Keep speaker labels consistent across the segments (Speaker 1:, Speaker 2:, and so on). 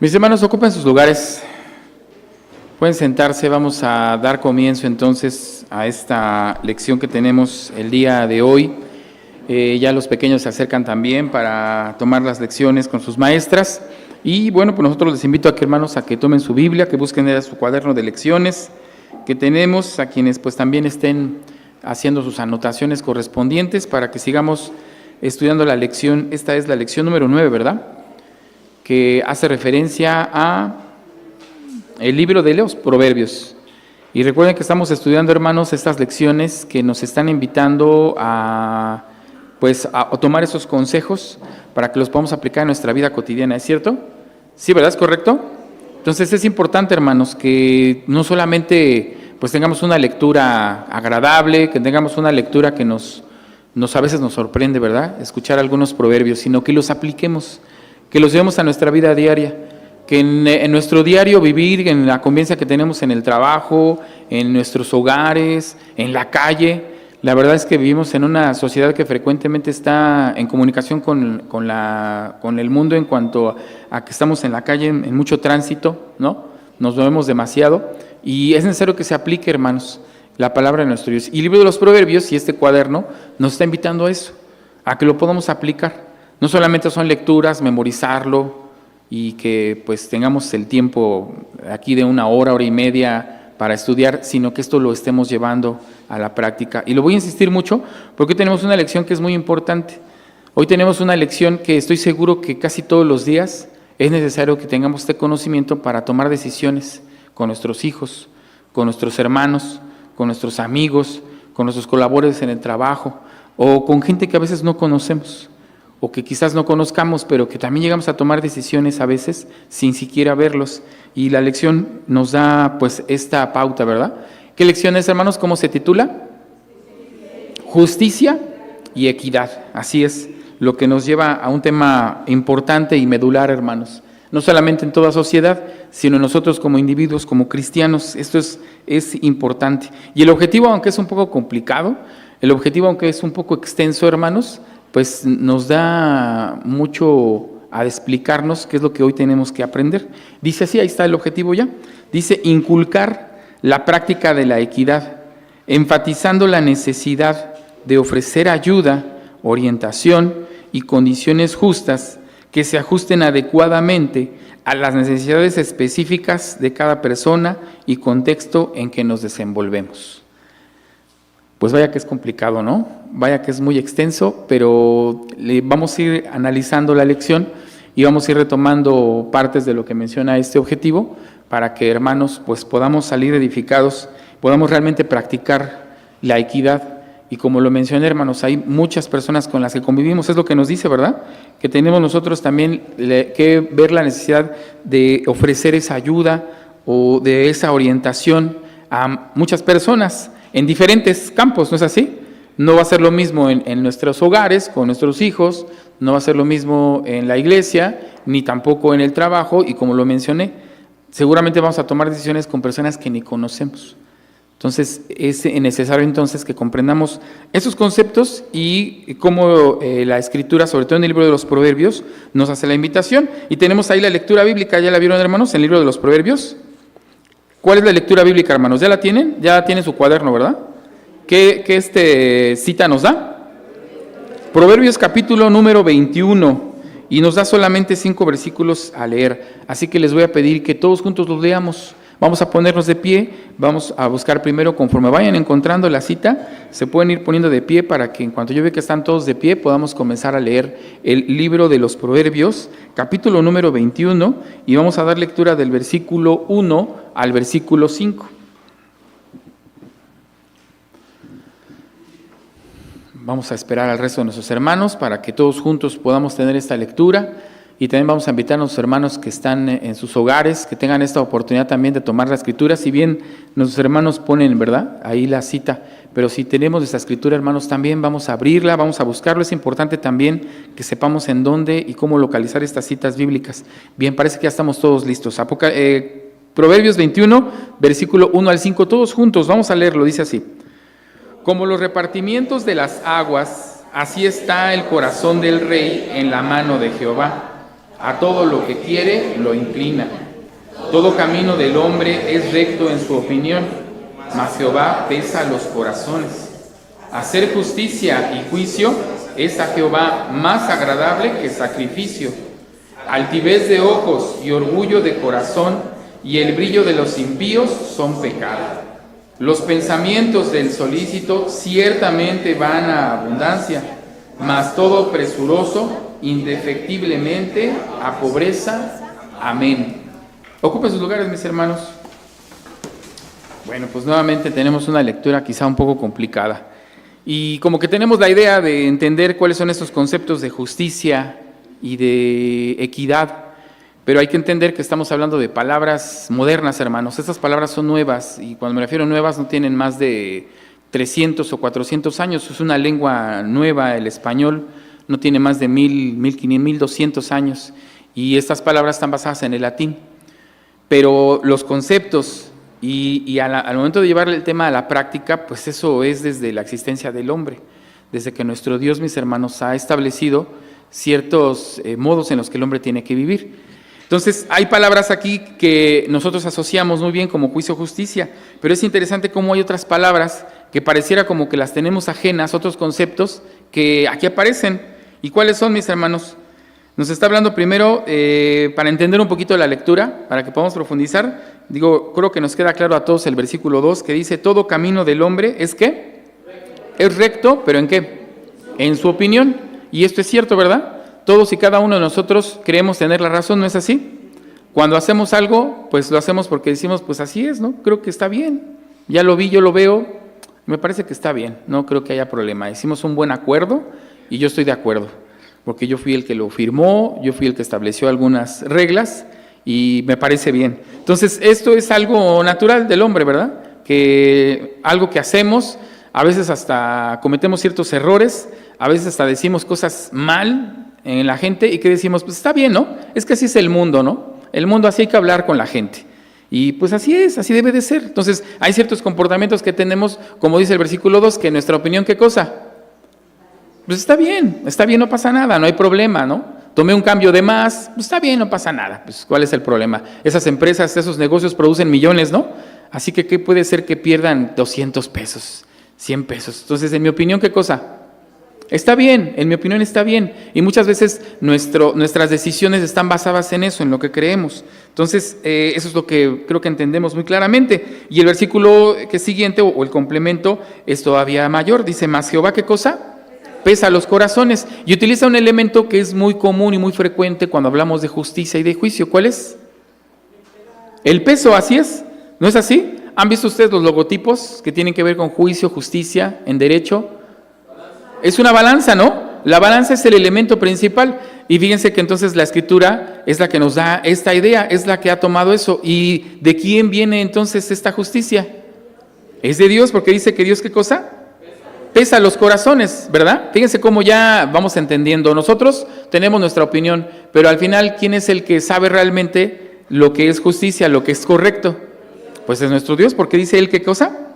Speaker 1: Mis hermanos, ocupen sus lugares, pueden sentarse. Vamos a dar comienzo entonces a esta lección que tenemos el día de hoy. Ya los pequeños se acercan también para tomar las lecciones con sus maestras. Y bueno, pues nosotros les invito a que, hermanos, a que tomen su Biblia, que busquen su cuaderno de lecciones que tenemos, a quienes pues también estén haciendo sus anotaciones correspondientes para que sigamos estudiando la lección. Esta es la lección número 9, ¿verdad?, que hace referencia a el libro de los Proverbios. Y recuerden que estamos estudiando, hermanos, estas lecciones que nos están invitando a tomar esos consejos para que los podamos aplicar en nuestra vida cotidiana, ¿es cierto? Sí, ¿verdad? ¿Es correcto? Entonces es importante, hermanos, que no solamente pues tengamos una lectura agradable, que tengamos una lectura que nos a veces nos sorprende, ¿verdad?, escuchar algunos proverbios, sino que los apliquemos, que los llevemos a nuestra vida diaria, que en nuestro diario vivir, en la convivencia que tenemos en el trabajo, en nuestros hogares, en la calle. La verdad es que vivimos en una sociedad que frecuentemente está en comunicación con el mundo en cuanto a que estamos en la calle en mucho tránsito, ¿no? Nos movemos demasiado y es necesario que se aplique, hermanos, la palabra de nuestro Dios. Y el libro de los Proverbios y este cuaderno nos está invitando a eso, a que lo podamos aplicar. No solamente son lecturas, memorizarlo y que pues tengamos el tiempo aquí de una hora y media para estudiar, sino que esto lo estemos llevando a la práctica. Y lo voy a insistir mucho porque hoy tenemos una lección que es muy importante. Hoy tenemos una lección que estoy seguro que casi todos los días es necesario que tengamos este conocimiento para tomar decisiones con nuestros hijos, con nuestros hermanos, con nuestros amigos, con nuestros colaboradores en el trabajo o con gente que a veces no conocemos, o que quizás no conozcamos, pero que también llegamos a tomar decisiones a veces sin siquiera verlos. Y la lección nos da pues esta pauta, ¿verdad? ¿Qué lección es, hermanos? ¿Cómo se titula? Justicia y equidad. Así es, lo que nos lleva a un tema importante y medular, hermanos. No solamente en toda sociedad, sino nosotros como individuos, como cristianos. Esto es importante. Y el objetivo, aunque es un poco complicado, el objetivo, aunque es un poco extenso, hermanos, pues nos da mucho a explicarnos qué es lo que hoy tenemos que aprender. Dice así, ahí está el objetivo ya. Dice, inculcar la práctica de la equidad, enfatizando la necesidad de ofrecer ayuda, orientación y condiciones justas que se ajusten adecuadamente a las necesidades específicas de cada persona y contexto en que nos desenvolvemos. Pues vaya que es complicado, ¿no? Vaya que es muy extenso, pero vamos a ir analizando la lección y vamos a ir retomando partes de lo que menciona este objetivo para que, hermanos, pues podamos salir edificados, podamos realmente practicar la equidad. Y como lo mencioné, hermanos, hay muchas personas con las que convivimos, es lo que nos dice, ¿verdad?, que tenemos nosotros también que ver la necesidad de ofrecer esa ayuda o de esa orientación a muchas personas en diferentes campos, ¿no es así? No va a ser lo mismo en nuestros hogares, con nuestros hijos, no va a ser lo mismo en la iglesia, ni tampoco en el trabajo, y como lo mencioné, seguramente vamos a tomar decisiones con personas que ni conocemos. Entonces, es necesario entonces que comprendamos esos conceptos y cómo la Escritura, sobre todo en el libro de los Proverbios, nos hace la invitación. Y tenemos ahí la lectura bíblica, ¿ya la vieron, hermanos, en el libro de los Proverbios? ¿Cuál es la lectura bíblica, hermanos? ¿Ya la tienen? Ya tienen su cuaderno, ¿verdad? ¿Qué cita nos da? Proverbios capítulo número 21, y nos da solamente 5 versículos a leer. Así que les voy a pedir que todos juntos los leamos. Vamos a ponernos de pie, vamos a buscar primero, conforme vayan encontrando la cita, se pueden ir poniendo de pie para que en cuanto yo vea que están todos de pie, podamos comenzar a leer el libro de los Proverbios, capítulo número 21, y vamos a dar lectura del versículo 1 al versículo 5. Vamos a esperar al resto de nuestros hermanos para que todos juntos podamos tener esta lectura. Y también vamos a invitar a nuestros hermanos que están en sus hogares, que tengan esta oportunidad también de tomar la escritura. Si bien nuestros hermanos ponen, ¿verdad?, ahí la cita, pero si tenemos esta escritura, hermanos, también vamos a abrirla, vamos a buscarlo. Es importante también que sepamos en dónde y cómo localizar estas citas bíblicas. Bien, parece que ya estamos todos listos. Proverbios 21, versículo 1 al 5, todos juntos, vamos a leerlo, dice así. Como los repartimientos de las aguas, así está el corazón del rey en la mano de Jehová. A todo lo que quiere lo inclina. Todo camino del hombre es recto en su opinión, mas Jehová pesa los corazones. Hacer justicia y juicio es a Jehová más agradable que sacrificio. Altivez de ojos y orgullo de corazón y el brillo de los impíos son pecado. Los pensamientos del solícito ciertamente van a abundancia, mas todo presuroso indefectiblemente a pobreza. Amén. Ocupen sus lugares, mis hermanos. Bueno, pues nuevamente tenemos una lectura quizá un poco complicada. Y como que tenemos la idea de entender cuáles son estos conceptos de justicia y de equidad, pero hay que entender que estamos hablando de palabras modernas, hermanos. Estas palabras son nuevas, y cuando me refiero a nuevas no tienen más de 300 o 400 años. Es una lengua nueva, el español no tiene más de 1500, 1200 años, y estas palabras están basadas en el latín. Pero los conceptos y al momento de llevar el tema a la práctica, pues eso es desde la existencia del hombre, desde que nuestro Dios, mis hermanos, ha establecido ciertos modos en los que el hombre tiene que vivir. Entonces, hay palabras aquí que nosotros asociamos muy bien como juicio, justicia, pero es interesante cómo hay otras palabras que pareciera como que las tenemos ajenas, otros conceptos que aquí aparecen. ¿Y cuáles son, mis hermanos? Nos está hablando primero, para entender un poquito la lectura, para que podamos profundizar. Creo que nos queda claro a todos el versículo 2, que dice, todo camino del hombre es ¿qué? Es recto, pero ¿en qué? En su opinión. Y esto es cierto, ¿verdad? Todos y cada uno de nosotros creemos tener la razón, ¿no es así? Cuando hacemos algo, pues lo hacemos porque decimos, pues así es, ¿no? Creo que está bien. Ya lo vi, yo lo veo, me parece que está bien, no creo que haya problema. Hicimos un buen acuerdo y yo estoy de acuerdo, porque yo fui el que lo firmó, yo fui el que estableció algunas reglas y me parece bien. Entonces, esto es algo natural del hombre, ¿verdad? Que algo que hacemos, a veces hasta cometemos ciertos errores, a veces hasta decimos cosas mal en la gente y que decimos, pues está bien, ¿no? Es que así es el mundo, ¿no? El mundo así hay que hablar con la gente. Y pues así es, así debe de ser. Entonces, hay ciertos comportamientos que tenemos, como dice el versículo 2, que en nuestra opinión, ¿qué cosa? Pues está bien, no pasa nada, no hay problema, ¿no? Tomé un cambio de más, pues está bien, no pasa nada. Pues ¿cuál es el problema? Esas empresas, esos negocios producen millones, ¿no? Así que ¿qué puede ser que pierdan 200 pesos, 100 pesos? Entonces, en mi opinión, ¿qué cosa? Está bien, en mi opinión está bien. Y muchas veces nuestras decisiones están basadas en eso, en lo que creemos. Entonces, eso es lo que creo que entendemos muy claramente. Y el versículo que siguiente, o el complemento, es todavía mayor. Dice, más Jehová, ¿qué cosa? Pesa los corazones. Y utiliza un elemento que es muy común y muy frecuente cuando hablamos de justicia y de juicio. ¿Cuál es? El peso, así es. ¿No es así? ¿Han visto ustedes los logotipos que tienen que ver con juicio, justicia, en derecho? Es una balanza, ¿no? La balanza es el elemento principal. Y fíjense que entonces la Escritura es la que nos da esta idea, es la que ha tomado eso. ¿Y de quién viene entonces esta justicia? Es de Dios, porque dice que Dios, ¿qué cosa? Pesa los corazones, ¿verdad? Fíjense cómo ya vamos entendiendo. Nosotros tenemos nuestra opinión, pero al final, ¿quién es el que sabe realmente lo que es justicia, lo que es correcto? Pues es nuestro Dios, porque dice Él, ¿qué cosa?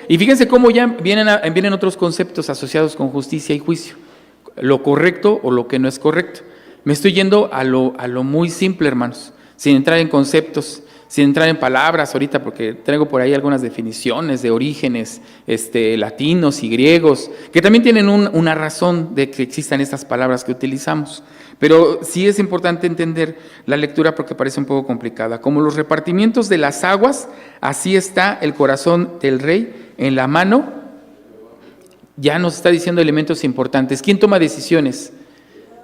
Speaker 1: Y fíjense cómo ya vienen otros conceptos asociados con justicia y juicio. Lo correcto o lo que no es correcto. Me estoy yendo a lo muy simple, hermanos, sin entrar en conceptos, sin entrar en palabras ahorita, porque traigo por ahí algunas definiciones de orígenes latinos y griegos, que también tienen una razón de que existan estas palabras que utilizamos. Pero sí es importante entender la lectura porque parece un poco complicada. Como los repartimientos de las aguas, así está el corazón del rey en la mano. Ya nos está diciendo elementos importantes. ¿Quién toma decisiones?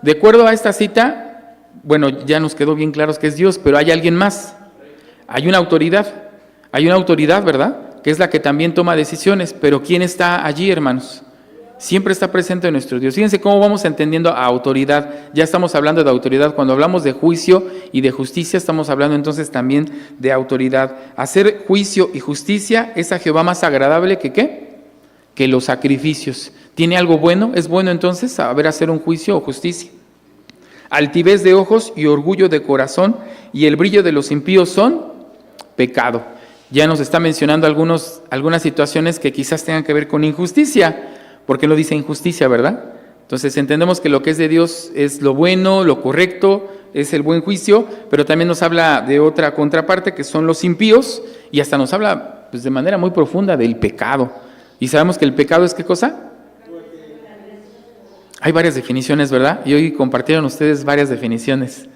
Speaker 1: De acuerdo a esta cita, bueno, ya nos quedó bien claro que es Dios, pero hay alguien más. Hay una autoridad, ¿verdad? Que es la que también toma decisiones, pero ¿quién está allí, hermanos? Siempre está presente nuestro Dios. Fíjense cómo vamos entendiendo a autoridad. Ya estamos hablando de autoridad. Cuando hablamos de juicio y de justicia, estamos hablando entonces también de autoridad. Hacer juicio y justicia es a Jehová más agradable que ¿qué? Que los sacrificios. ¿Tiene algo bueno? ¿Es bueno entonces saber hacer un juicio o justicia? Altivez de ojos y orgullo de corazón y el brillo de los impíos son pecado. Ya nos está mencionando algunas situaciones que quizás tengan que ver con injusticia. ¿Por qué lo dice injusticia, verdad? Entonces entendemos que lo que es de Dios es lo bueno, lo correcto, es el buen juicio, pero también nos habla de otra contraparte que son los impíos y hasta nos habla pues, de manera muy profunda del pecado. Y sabemos que el pecado es ¿qué cosa? Hay varias definiciones, ¿verdad? Y hoy compartieron ustedes varias definiciones.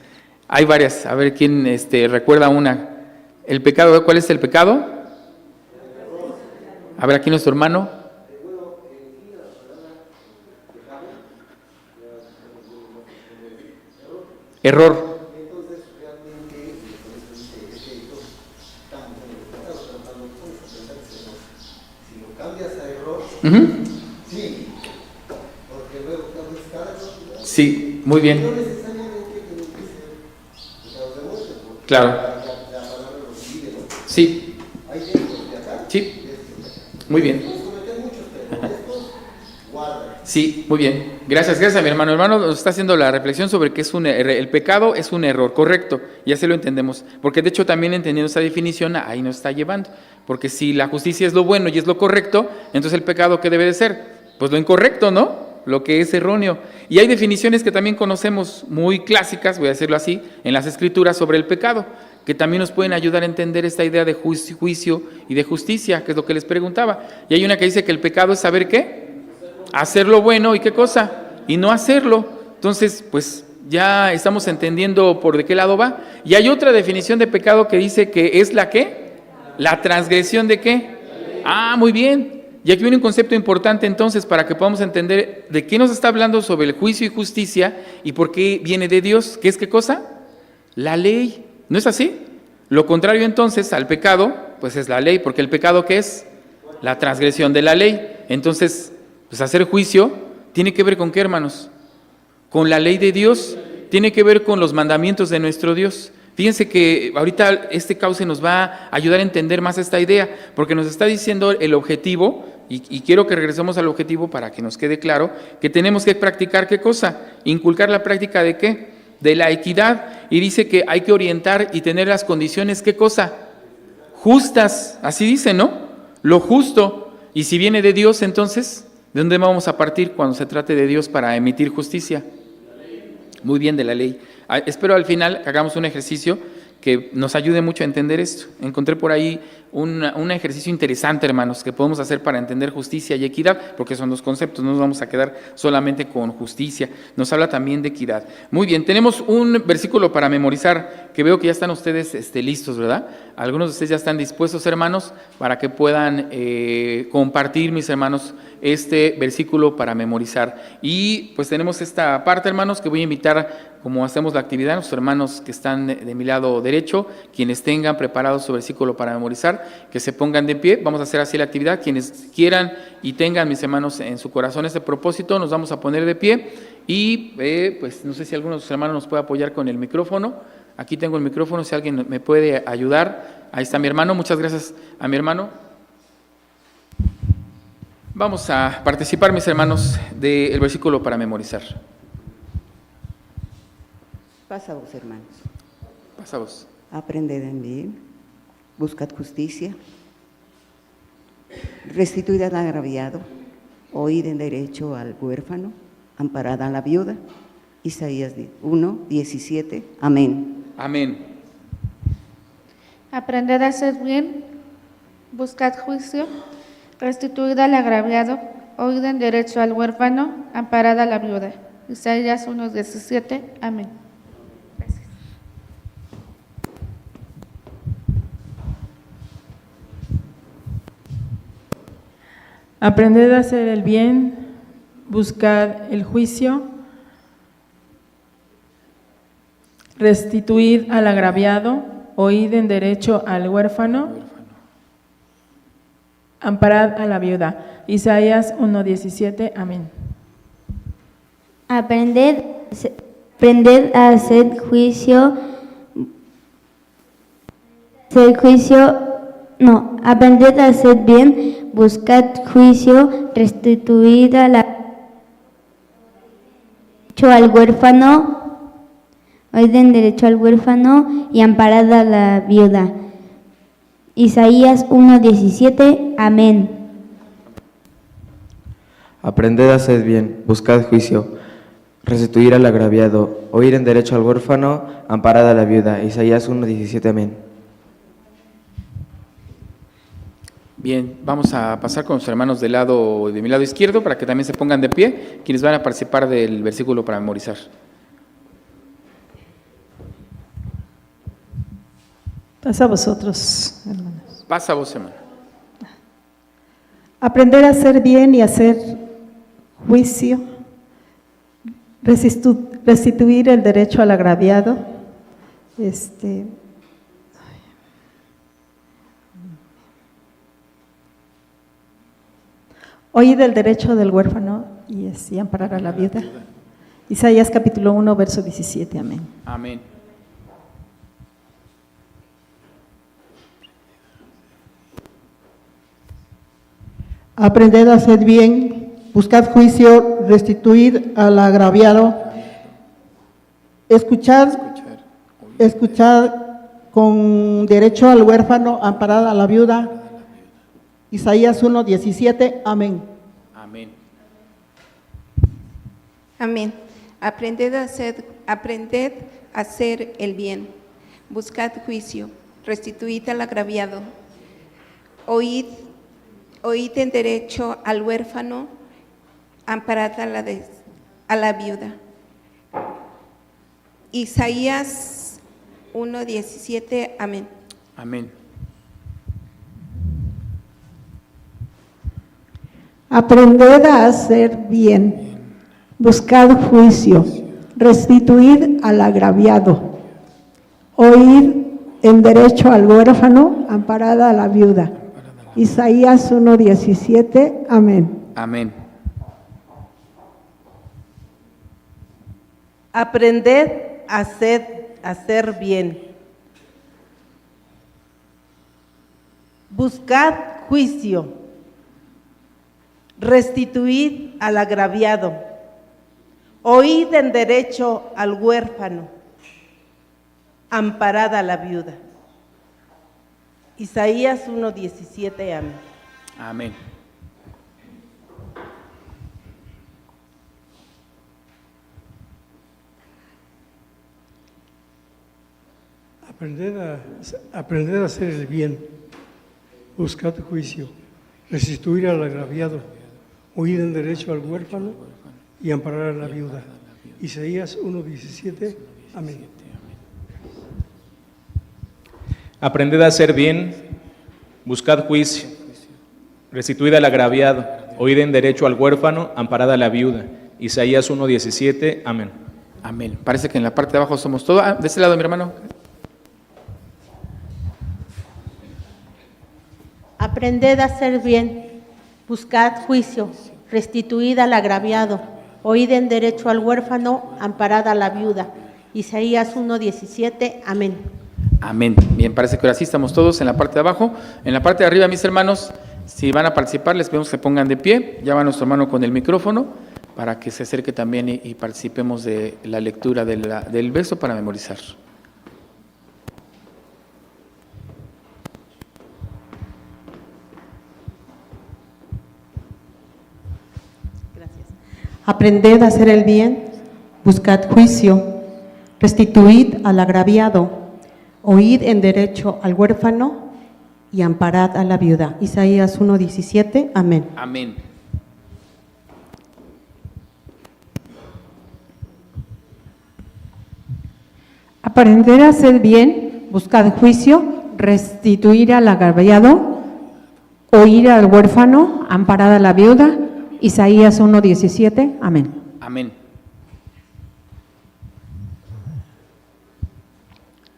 Speaker 1: Hay varias. A ver quién recuerda una. El pecado, ¿cuál es el pecado? A ver aquí nuestro hermano. Error. Uh-huh. Sí, muy bien. Claro. Sí. Sí. Muy bien. Sí, muy bien. Gracias a mi hermano. El hermano nos está haciendo la reflexión sobre que el pecado es un error, correcto. Ya se lo entendemos. Porque de hecho también entendiendo esa definición, ahí nos está llevando. Porque si la justicia es lo bueno y es lo correcto, entonces el pecado ¿qué debe de ser? Pues lo incorrecto, ¿no? Lo que es erróneo. Y hay definiciones que también conocemos muy clásicas, voy a decirlo así, en las escrituras sobre el pecado, que también nos pueden ayudar a entender esta idea de juicio y de justicia, que es lo que les preguntaba. Y hay una que dice que el pecado es saber ¿qué? Hacer lo bueno y ¿qué cosa? Y no hacerlo. Entonces, pues ya estamos entendiendo por de qué lado va. Y hay otra definición de pecado que dice que es la ¿qué? La transgresión de ¿qué? Ah, muy bien. Y aquí viene un concepto importante entonces para que podamos entender de qué nos está hablando sobre el juicio y justicia y por qué viene de Dios. ¿Qué es qué cosa? La ley. ¿No es así? Lo contrario entonces al pecado, pues es la ley, porque el pecado ¿qué es? La transgresión de la ley. Entonces, pues hacer juicio tiene que ver con ¿qué, hermanos? Con la ley de Dios, tiene que ver con los mandamientos de nuestro Dios. Fíjense que ahorita este cauce nos va a ayudar a entender más esta idea, porque nos está diciendo el objetivo, y quiero que regresemos al objetivo para que nos quede claro, que tenemos que practicar ¿qué cosa? Inculcar la práctica ¿de qué? De la equidad, y dice que hay que orientar y tener las condiciones ¿qué cosa? Justas, así dice, ¿no? Lo justo, y si viene de Dios entonces, ¿de dónde vamos a partir cuando se trate de Dios para emitir justicia? Muy bien, de la ley. Espero al final que hagamos un ejercicio que nos ayude mucho a entender esto. Encontré por ahí un ejercicio interesante, hermanos, que podemos hacer para entender justicia y equidad, porque son dos conceptos, no nos vamos a quedar solamente con justicia, nos habla también de equidad. Muy bien, tenemos un versículo para memorizar, que veo que ya están ustedes listos, ¿verdad? Algunos de ustedes ya están dispuestos, hermanos, para que puedan compartir, mis hermanos, este versículo para memorizar. Y pues tenemos esta parte, hermanos, que voy a invitar, como hacemos la actividad, nuestros hermanos que están de mi lado derecho, quienes tengan preparado su versículo para memorizar, que se pongan de pie. Vamos a hacer así la actividad. Quienes quieran y tengan, mis hermanos, en su corazón este propósito, nos vamos a poner de pie. Y pues no sé si alguno de sus hermanos nos puede apoyar con el micrófono. Aquí tengo el micrófono, si alguien me puede ayudar. Ahí está mi hermano, muchas gracias a mi hermano. Vamos a participar, mis hermanos, del versículo para memorizar.
Speaker 2: Pasa vos, hermanos.
Speaker 1: Pasa vos.
Speaker 2: Aprended en mí, buscad justicia, restituid al agraviado, oíd en derecho al huérfano, amparad a la viuda. Isaías 1:17. Amén.
Speaker 1: Amén.
Speaker 3: Aprended a hacer bien, buscad juicio, restituid al agraviado, oíd en derecho al huérfano, amparad a la viuda. Isaías 1:17. Amén. Gracias.
Speaker 4: Aprended a hacer el bien, buscad el juicio, restituid al agraviado, oíd en derecho al huérfano, amparad a la viuda. Isaías 1:17. Amén.
Speaker 5: Aprended a hacer juicio, aprended a hacer bien, buscad juicio, restituid al huérfano, oíd en derecho al huérfano y amparad a la viuda. Isaías 1:17. Amén.
Speaker 6: Aprended a hacer bien, buscad juicio, restituir al agraviado, oír en derecho al huérfano, amparada a la viuda. Isaías 1:17, amén.
Speaker 1: Bien, vamos a pasar con los hermanos de mi lado izquierdo para que también se pongan de pie, quienes van a participar del versículo para memorizar.
Speaker 7: Pasa a vosotros, hermanos.
Speaker 1: Pasa a vos, hermano.
Speaker 7: Aprender a hacer bien y hacer juicio, restituir el derecho al agraviado, oír el derecho del huérfano y amparar a la viuda. Isaías capítulo 1, verso 17, amén.
Speaker 1: Amén.
Speaker 8: Aprended a hacer bien, buscad juicio, restituid al agraviado, escuchad con derecho al huérfano, amparad a la viuda. Isaías 1:17, amén.
Speaker 1: Amén.
Speaker 9: Amén. Aprended a hacer el bien, buscad juicio, restituid al agraviado, oíd en derecho al huérfano, amparad a la viuda. Isaías 1:17, amén.
Speaker 1: Amén.
Speaker 8: Aprended a hacer bien, buscad juicio, restituid al agraviado, oíd en derecho al huérfano, amparad a la viuda. Isaías 1:17, amén.
Speaker 1: Amén.
Speaker 10: Aprended a hacer bien. Buscad juicio. Restituid al agraviado. Oíd en derecho al huérfano. Amparad a la viuda. Isaías 1:17, amén.
Speaker 1: Amén.
Speaker 11: Aprended a hacer el bien, buscad juicio, restituir al agraviado, oír en derecho al huérfano y amparar a la viuda. Isaías 1:17, amén.
Speaker 12: Aprended a hacer bien, buscad juicio, restituid al agraviado, oíd en derecho al huérfano, amparad a la viuda. Isaías 1:17, amén.
Speaker 1: Amén. Parece que en la parte de abajo somos todos. De este lado, mi hermano.
Speaker 13: Aprended a hacer bien, buscad juicio, restituid al agraviado, oíd en derecho al huérfano, amparad a la viuda. Isaías 1:17, amén.
Speaker 1: Amén. Bien, parece que ahora sí estamos todos en la parte de abajo. En la parte de arriba, mis hermanos, si van a participar, les pedimos que se pongan de pie. Ya va nuestro hermano con el micrófono para que se acerque también y participemos de la lectura del verso para memorizar.
Speaker 13: Gracias.
Speaker 14: Aprended a hacer el bien, buscad juicio, restituid al agraviado, oíd en derecho al huérfano y amparad a la viuda. Isaías 1:17, amén.
Speaker 1: Amén.
Speaker 4: Aprender a hacer bien, buscad juicio, restituir al agraviado, oír al huérfano, amparad a la viuda. Isaías 1:17, amén.
Speaker 1: Amén.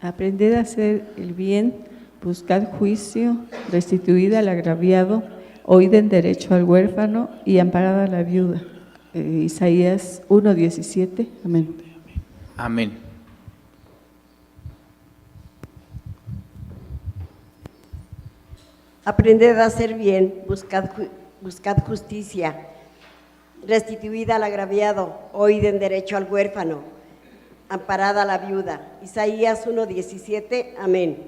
Speaker 15: Aprended a hacer el bien, buscad juicio, restituid al agraviado, oíd en derecho al huérfano y amparad a la viuda. Isaías 1:17, amén.
Speaker 1: Amén.
Speaker 16: Aprended a hacer bien, buscad justicia, restituid al agraviado, oíd en derecho al huérfano, amparad a la viuda. Isaías 1:17, amén.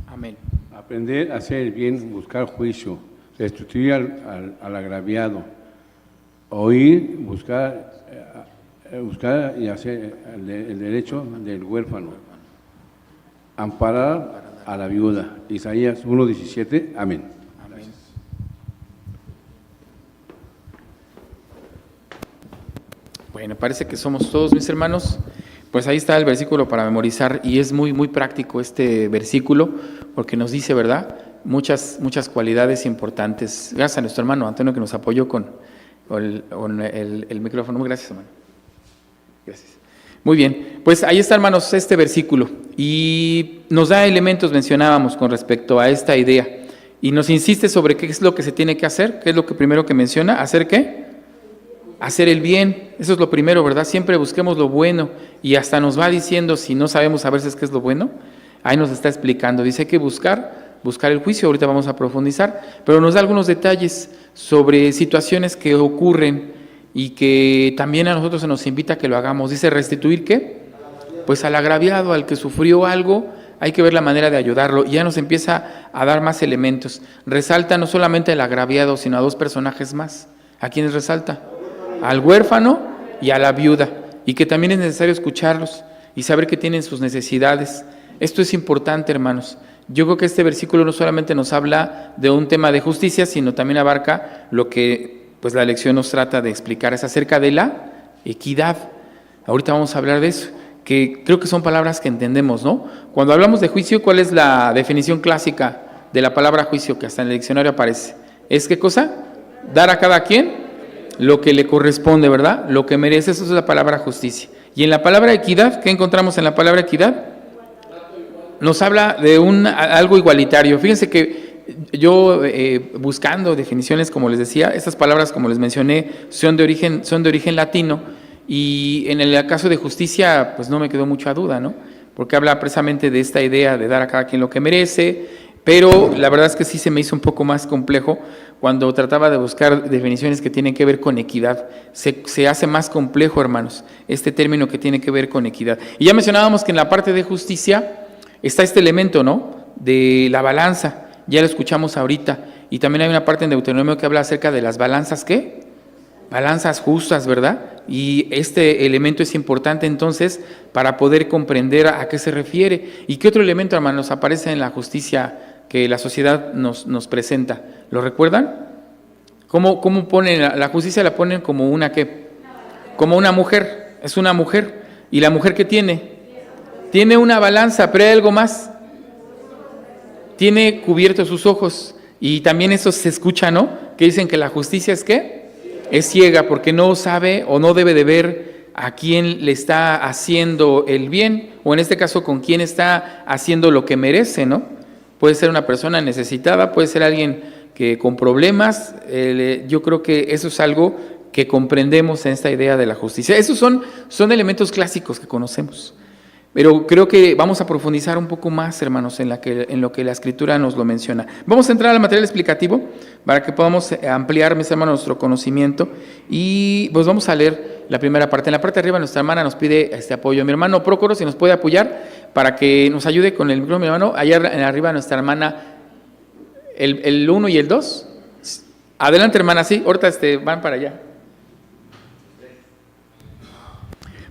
Speaker 1: Amén.
Speaker 17: Aprended a hacer el bien, buscar juicio, restituir al agraviado, oír, buscar buscar y hacer el derecho del huérfano, amparar a la viuda. Isaías 1:17. Amén.
Speaker 1: Bueno, parece que somos todos, mis hermanos. Pues ahí está el versículo para memorizar y es muy, muy práctico este versículo porque nos dice, ¿verdad?, muchas cualidades importantes. Gracias a nuestro hermano Antonio que nos apoyó con el micrófono. Gracias, hermano. Gracias. Muy bien, pues ahí está, hermanos, este versículo y nos da elementos, mencionábamos, con respecto a esta idea y nos insiste sobre qué es lo que se tiene que hacer, qué es lo que primero que menciona, ¿hacer qué? Hacer el bien, eso es lo primero, ¿verdad? Siempre busquemos lo bueno y hasta nos va diciendo, si no sabemos a veces qué es lo bueno, ahí nos está explicando, dice hay que buscar el juicio, ahorita vamos a profundizar, pero nos da algunos detalles sobre situaciones que ocurren y que también a nosotros se nos invita a que lo hagamos. Dice, ¿restituir qué? Pues al agraviado, al que sufrió algo, hay que ver la manera de ayudarlo y ya nos empieza a dar más elementos. Resalta no solamente al agraviado, sino a dos personajes más. ¿A quiénes resalta? Al huérfano y a la viuda, y que también es necesario escucharlos y saber que tienen sus necesidades. Esto es importante, hermanos. Yo creo que este versículo no solamente nos habla de un tema de justicia, sino también abarca lo que pues la lección nos trata de explicar, es acerca de la equidad. Ahorita vamos a hablar de eso, que creo que son palabras que entendemos, ¿no? Cuando hablamos de juicio, ¿cuál es la definición clásica de la palabra juicio que hasta en el diccionario aparece? ¿Es qué cosa? Dar a cada quien lo que le corresponde, ¿verdad? Lo que merece, eso es la palabra justicia. Y en la palabra equidad, ¿qué encontramos en la palabra equidad? Nos habla de algo igualitario. Fíjense que yo buscando definiciones, como les decía, estas palabras, como les mencioné, son de origen latino y en el caso de justicia, pues no me quedó mucha duda, ¿no? Porque habla precisamente de esta idea de dar a cada quien lo que merece, pero la verdad es que sí se me hizo un poco más complejo cuando trataba de buscar definiciones que tienen que ver con equidad. Se hace más complejo, hermanos, este término que tiene que ver con equidad. Y ya mencionábamos que en la parte de justicia está este elemento, ¿no?, de la balanza, ya lo escuchamos ahorita, y también hay una parte en Deuteronomio que habla acerca de las balanzas, ¿qué? Balanzas justas, ¿verdad? Y este elemento es importante entonces para poder comprender a qué se refiere. ¿Y qué otro elemento, hermanos, aparece en la justicia que la sociedad nos presenta? ¿Lo recuerdan? ¿Cómo ponen la justicia? La ponen como una ¿qué? Como una mujer, es una mujer. ¿Y la mujer qué tiene? Tiene una balanza, pero hay algo más. Tiene cubiertos sus ojos. Y también eso se escucha, ¿no? Que dicen que la justicia es ¿qué? Es ciega porque no sabe o no debe de ver a quién le está haciendo el bien, o en este caso con quién está haciendo lo que merece, ¿no? Puede ser una persona necesitada, puede ser alguien que con problemas. Yo creo que eso es algo que comprendemos en esta idea de la justicia. Esos son elementos clásicos que conocemos. Pero creo que vamos a profundizar un poco más, hermanos, en lo que la Escritura nos lo menciona. Vamos a entrar al material explicativo para que podamos ampliar, mis hermanos, nuestro conocimiento. Y pues vamos a leer la primera parte. En la parte de arriba nuestra hermana nos pide este apoyo. Mi hermano Prócoro, si nos puede apoyar para que nos ayude con el micrófono, mi hermano. Allá en arriba nuestra hermana, el 1 y el 2. Adelante, hermana, sí, ahorita van para allá.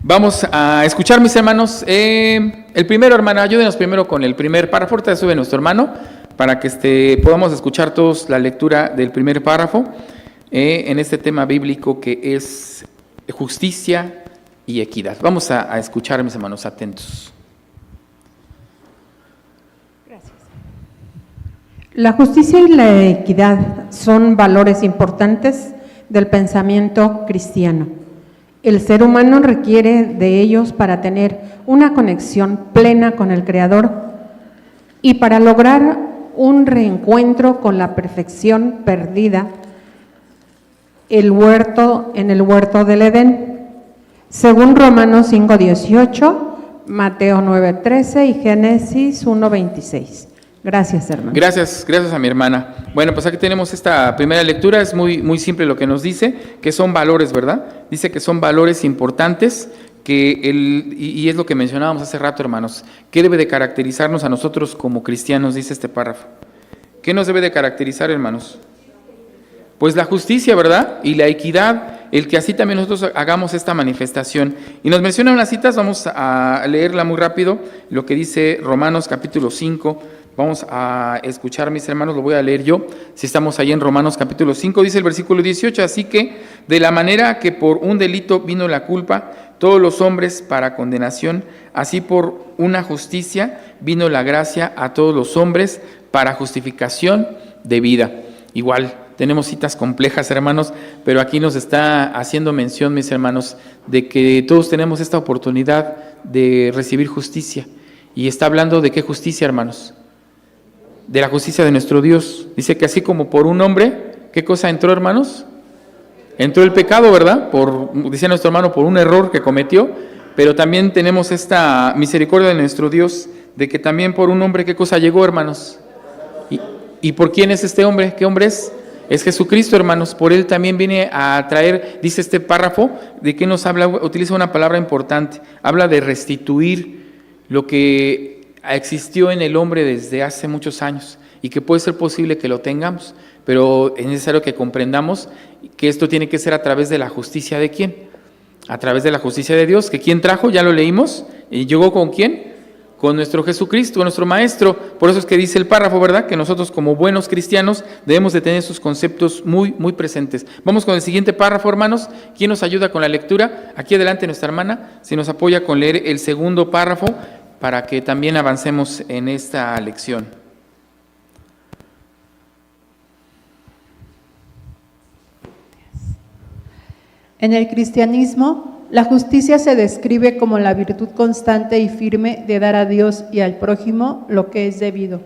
Speaker 1: Vamos a escuchar, mis hermanos, el primero, hermana, ayúdenos primero con el primer párrafo. Ahorita sube nuestro hermano para que podamos escuchar todos la lectura del primer párrafo en este tema bíblico que es justicia y equidad. Vamos a escuchar, mis hermanos, atentos.
Speaker 4: Gracias. La justicia y la equidad son valores importantes del pensamiento cristiano. El ser humano requiere de ellos para tener una conexión plena con el Creador y para lograr un reencuentro con la perfección perdida en el huerto del Edén, según Romanos 5:18, Mateo 9:13 y Génesis 1:26. Gracias, hermano.
Speaker 1: Gracias a mi hermana. Bueno, pues aquí tenemos esta primera lectura, es muy simple lo que nos dice, que son valores, ¿verdad? Dice que son valores importantes, y es lo que mencionábamos hace rato, hermanos. ¿Qué debe de caracterizarnos a nosotros como cristianos? Dice este párrafo. ¿Qué nos debe de caracterizar, hermanos? Pues la justicia, ¿verdad? Y la equidad. el que así también nosotros hagamos esta manifestación. Y nos menciona unas citas, vamos a leerla muy rápido, lo que dice Romanos capítulo 5, vamos a escuchar, mis hermanos, lo voy a leer yo, si estamos ahí en Romanos capítulo 5, dice el versículo 18, así que de la manera que por un delito vino la culpa, todos los hombres para condenación, así por una justicia vino la gracia a todos los hombres para justificación de vida. Igual, tenemos citas complejas, hermanos, pero aquí nos está haciendo mención, mis hermanos, de que todos tenemos esta oportunidad de recibir justicia. Y está hablando de qué justicia, hermanos. De la justicia de nuestro Dios. Dice que así como por un hombre, ¿qué cosa entró, hermanos? Entró el pecado, ¿verdad? Dice nuestro hermano, por un error que cometió, pero también tenemos esta misericordia de nuestro Dios, de que también por un hombre, ¿qué cosa llegó, hermanos? ¿Y por quién es este hombre? ¿Qué hombre es? Es Jesucristo, hermanos. Por él también viene a traer, dice este párrafo, ¿de qué nos habla? Utiliza una palabra importante. Habla de restituir lo que existió en el hombre desde hace muchos años y que puede ser posible que lo tengamos, pero es necesario que comprendamos que esto tiene que ser a través de la justicia de ¿quién? A través de la justicia de Dios, que ¿quién trajo? Ya lo leímos, y llegó ¿con quién? Con nuestro Jesucristo, nuestro Maestro. Por eso es que dice el párrafo, ¿verdad? Que nosotros como buenos cristianos debemos de tener esos conceptos muy, muy presentes. Vamos con el siguiente párrafo, hermanos. ¿Quién nos ayuda con la lectura? Aquí adelante nuestra hermana, si nos apoya con leer el segundo párrafo para que también avancemos en esta lección.
Speaker 18: En el cristianismo, la justicia se describe como la virtud constante y firme de dar a Dios y al prójimo lo que es debido.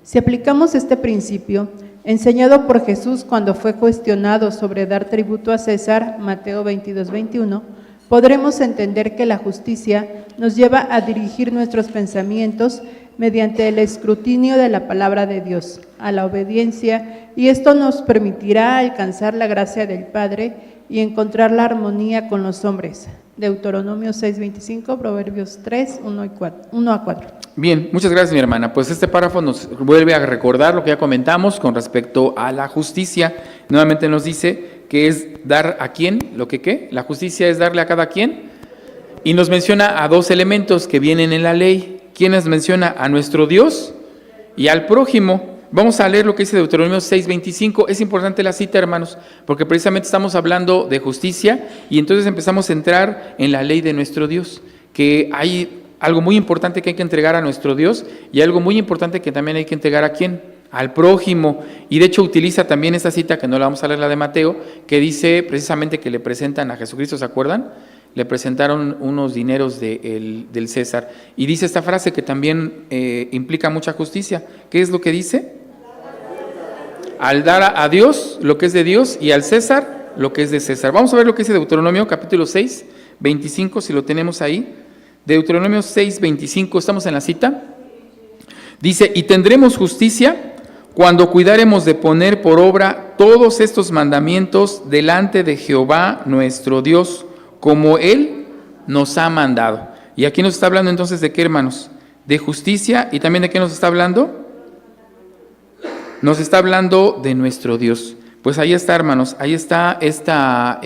Speaker 18: Si aplicamos este principio, enseñado por Jesús cuando fue cuestionado sobre dar tributo a César, Mateo 22:21, podremos entender que la justicia nos lleva a dirigir nuestros pensamientos mediante el escrutinio de la palabra de Dios, a la obediencia, y esto nos permitirá alcanzar la gracia del Padre y encontrar la armonía con los hombres. Deuteronomio 6:25, Proverbios 3, 1 a 4.
Speaker 1: Bien, muchas gracias, mi hermana. Pues este párrafo nos vuelve a recordar lo que ya comentamos con respecto a la justicia. Nuevamente nos dice que es dar a quién, lo que qué. La justicia es darle a cada quien. Y nos menciona a dos elementos que vienen en la ley. ¿Quiénes menciona? A nuestro Dios y al prójimo. Vamos a leer lo que dice Deuteronomio 6:25. Es importante la cita, hermanos, porque precisamente estamos hablando de justicia y entonces empezamos a entrar en la ley de nuestro Dios, que hay algo muy importante que hay que entregar a nuestro Dios y algo muy importante que también hay que entregar a ¿quién? Al prójimo. Y de hecho utiliza también esta cita, que no la vamos a leer, la de Mateo, que dice precisamente que le presentan a Jesucristo, ¿se acuerdan? Le presentaron unos dineros del César. Y dice esta frase que también implica mucha justicia. ¿Qué es lo que dice? Al dar a Dios lo que es de Dios y al César lo que es de César. Vamos a ver lo que dice Deuteronomio capítulo 6:25, si lo tenemos ahí. Deuteronomio 6:25, ¿estamos en la cita? Dice, y tendremos justicia cuando cuidaremos de poner por obra todos estos mandamientos delante de Jehová nuestro Dios, como Él nos ha mandado. Y aquí nos está hablando entonces de qué, hermanos? De justicia. ¿Y también de qué nos está hablando? Nos está hablando de nuestro Dios. Pues ahí está, hermanos, ahí está esta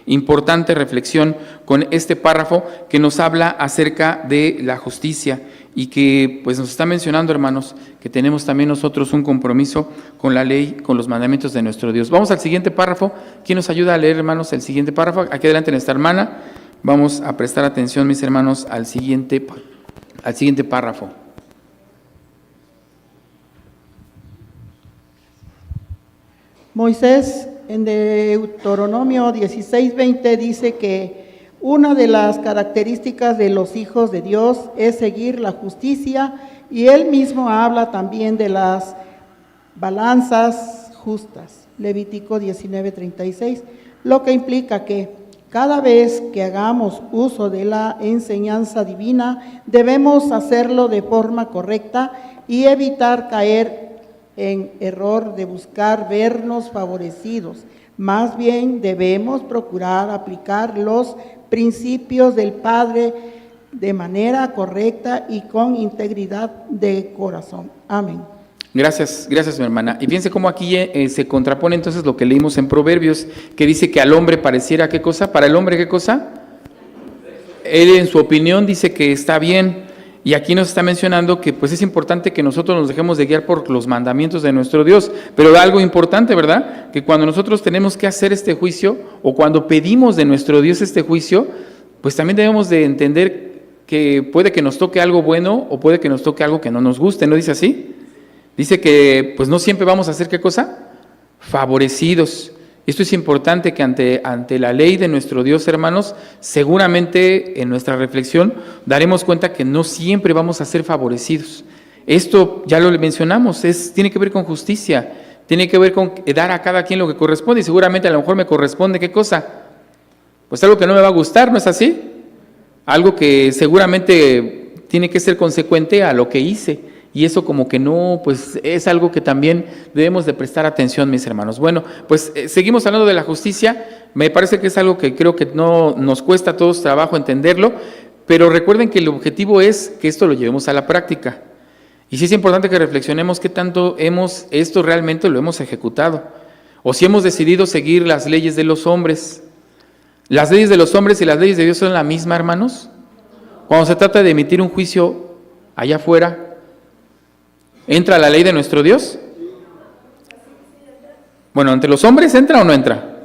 Speaker 1: importante reflexión con este párrafo que nos habla acerca de la justicia y que pues nos está mencionando, hermanos, que tenemos también nosotros un compromiso con la ley, con los mandamientos de nuestro Dios. Vamos al siguiente párrafo. ¿Quién nos ayuda a leer, hermanos, el siguiente párrafo? Aquí adelante nuestra hermana. Vamos a prestar atención, mis hermanos, al siguiente párrafo.
Speaker 8: Moisés en Deuteronomio 16:20 dice que una de las características de los hijos de Dios es seguir la justicia, y él mismo habla también de las balanzas justas, Levítico 19:36, lo que implica que cada vez que hagamos uso de la enseñanza divina, debemos hacerlo de forma correcta y evitar caer en error de buscar vernos favorecidos. Más bien debemos procurar aplicar los principios del Padre de manera correcta y con integridad de corazón. Amén.
Speaker 1: Gracias, mi hermana. Y fíjense cómo aquí se contrapone entonces lo que leímos en Proverbios, que dice que al hombre pareciera, ¿qué cosa? ¿Para el hombre qué cosa? Él en su opinión dice que está bien, y aquí nos está mencionando que pues es importante que nosotros nos dejemos de guiar por los mandamientos de nuestro Dios, pero algo importante, ¿verdad? Que cuando nosotros tenemos que hacer este juicio, o cuando pedimos de nuestro Dios este juicio, pues también debemos de entender que puede que nos toque algo bueno, o puede que nos toque algo que no nos guste, ¿no dice así? Dice que pues no siempre vamos a hacer ¿qué cosa? Favorecidos. Esto es importante que ante la ley de nuestro Dios, hermanos, seguramente en nuestra reflexión daremos cuenta que no siempre vamos a ser favorecidos. Esto ya lo mencionamos, tiene que ver con justicia, tiene que ver con dar a cada quien lo que corresponde, y seguramente a lo mejor me corresponde ¿qué cosa? Pues algo que no me va a gustar, ¿no es así? Algo que seguramente tiene que ser consecuente a lo que hice. Y eso como que no, pues es algo que también debemos de prestar atención, mis hermanos. Bueno, pues seguimos hablando de la justicia. Me parece que es algo que creo que no nos cuesta a todos trabajo entenderlo, pero recuerden que el objetivo es que esto lo llevemos a la práctica. Y sí es importante que reflexionemos qué tanto esto realmente lo hemos ejecutado, o si hemos decidido seguir las leyes de los hombres. ¿Las leyes de los hombres y las leyes de Dios son la misma, hermanos? Cuando se trata de emitir un juicio allá afuera, ¿entra la ley de nuestro Dios? Bueno, ¿ante los hombres entra o no entra?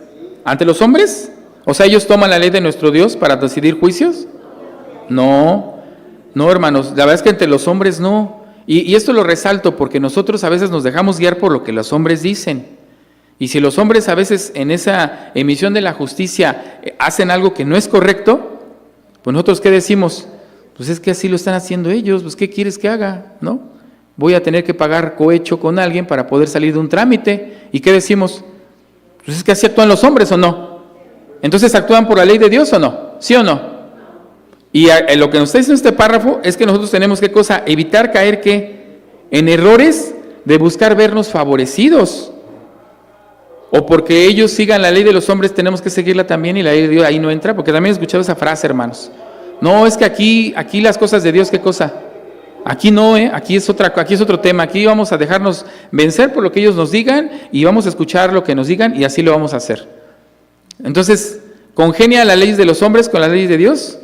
Speaker 1: ¿Ante los hombres? O sea, ¿ellos toman la ley de nuestro Dios para decidir juicios? No, hermanos, la verdad es que entre los hombres no. Y esto lo resalto porque nosotros a veces nos dejamos guiar por lo que los hombres dicen. Y si los hombres a veces en esa emisión de la justicia hacen algo que no es correcto, pues nosotros ¿qué decimos? Pues es que así lo están haciendo ellos, pues ¿qué quieres que haga? ¿No? Voy a tener que pagar cohecho con alguien para poder salir de un trámite. ¿Y qué decimos? Pues es que así actúan los hombres, ¿o no? Entonces, ¿actúan por la ley de Dios o no? ¿Sí o no? Y lo que nos está diciendo este párrafo es que nosotros tenemos ¿qué cosa? Evitar caer ¿qué? En errores de buscar vernos favorecidos. O porque ellos sigan la ley de los hombres tenemos que seguirla también, y la ley de Dios ahí no entra, porque también he escuchado esa frase, hermanos. No, es que aquí las cosas de Dios, ¿qué cosa? Aquí no, aquí es otro tema. Aquí vamos a dejarnos vencer por lo que ellos nos digan y vamos a escuchar lo que nos digan y así lo vamos a hacer. Entonces, ¿congenia las leyes de los hombres con las leyes de Dios?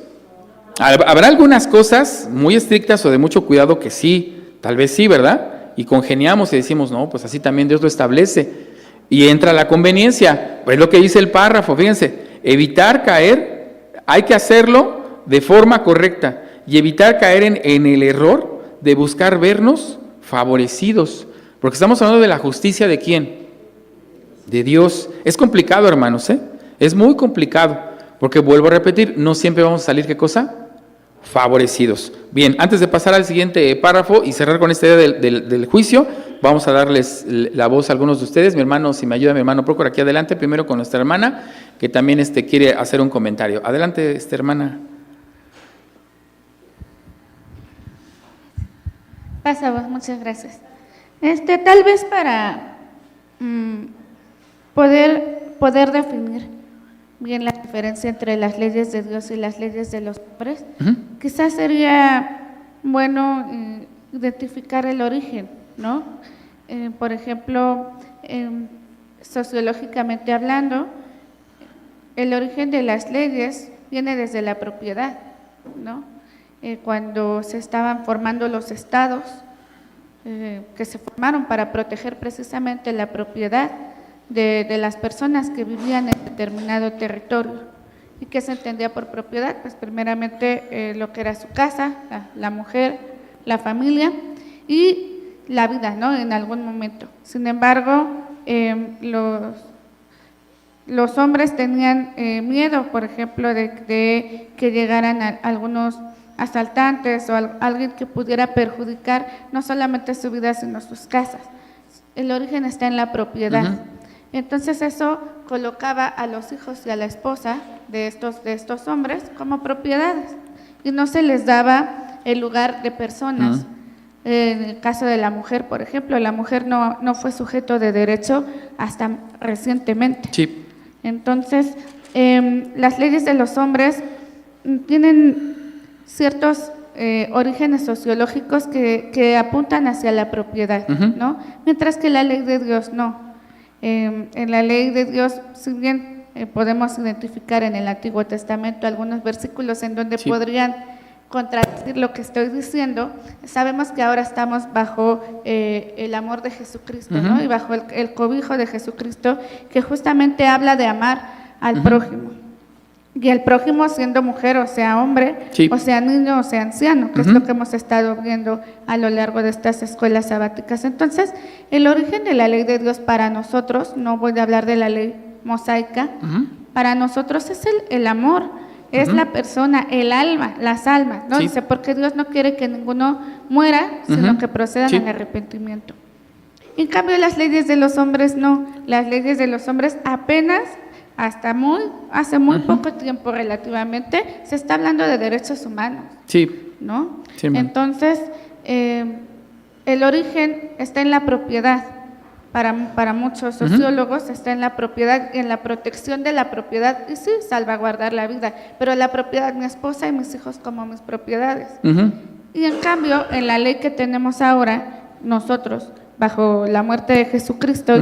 Speaker 1: Habrá algunas cosas muy estrictas o de mucho cuidado que sí, tal vez sí, ¿verdad? Y congeniamos y decimos, no, pues así también Dios lo establece. Y entra la conveniencia, pues lo que dice el párrafo, fíjense, evitar caer, hay que hacerlo de forma correcta. Y evitar caer en el error de buscar vernos favorecidos. Porque estamos hablando de la justicia ¿de quién? De Dios. Es complicado, hermanos, es muy complicado. Porque vuelvo a repetir, no siempre vamos a salir ¿qué cosa? Favorecidos. Bien, antes de pasar al siguiente párrafo y cerrar con esta idea del juicio, vamos a darles la voz a algunos de ustedes. Mi hermano, si me ayuda, mi hermano Procor, aquí adelante, primero con nuestra hermana, que también quiere hacer un comentario. Adelante, hermana.
Speaker 3: Pasa vos, muchas gracias. Tal vez para poder definir bien la diferencia entre las leyes de Dios y las leyes de los hombres, quizás sería bueno identificar el origen, ¿no? Por ejemplo, sociológicamente hablando, el origen de las leyes viene desde la propiedad, ¿no? Cuando se estaban formando los estados, que se formaron para proteger precisamente la propiedad de las personas que vivían en determinado territorio. ¿Y qué se entendía por propiedad? Pues primeramente lo que era su casa, la mujer, la familia y la vida, ¿no? En algún momento. Sin embargo, los hombres tenían miedo, por ejemplo, de que llegaran algunos asaltantes o alguien que pudiera perjudicar no solamente su vida, sino sus casas. El origen está en la propiedad. Entonces eso colocaba a los hijos y a la esposa de estos hombres como propiedades y no se les daba el lugar de personas. En el caso de la mujer, por ejemplo, la mujer no fue sujeto de derecho hasta recientemente.
Speaker 1: Sí.
Speaker 3: Entonces, las leyes de los hombres tienen ciertos orígenes sociológicos que apuntan hacia la propiedad, ¿no? Mientras que la ley de Dios no. En la ley de Dios, si bien podemos identificar en el Antiguo Testamento algunos versículos en donde podrían contradecir lo que estoy diciendo, sabemos que ahora estamos bajo el amor de Jesucristo, ¿no? Y bajo el cobijo de Jesucristo, que justamente habla de amar al prójimo. Y el prójimo siendo mujer, o sea hombre, o sea niño, o sea anciano, que es lo que hemos estado viendo a lo largo de estas escuelas sabáticas. Entonces, el origen de la ley de Dios para nosotros, no voy a hablar de la ley mosaica, para nosotros es el amor, es la persona, el alma, las almas, ¿no? Dice, porque Dios no quiere que ninguno muera, sino que procedan al arrepentimiento. En cambio, las leyes de los hombres no, las leyes de los hombres apenas hace muy poco tiempo relativamente, se está hablando de derechos humanos, ¿no? Entonces, el origen está en la propiedad, para muchos sociólogos está en la propiedad, en la protección de la propiedad, y sí, salvaguardar la vida, pero la propiedad, mi esposa y mis hijos como mis propiedades. Y en cambio, en la ley que tenemos ahora, nosotros, bajo la muerte de Jesucristo,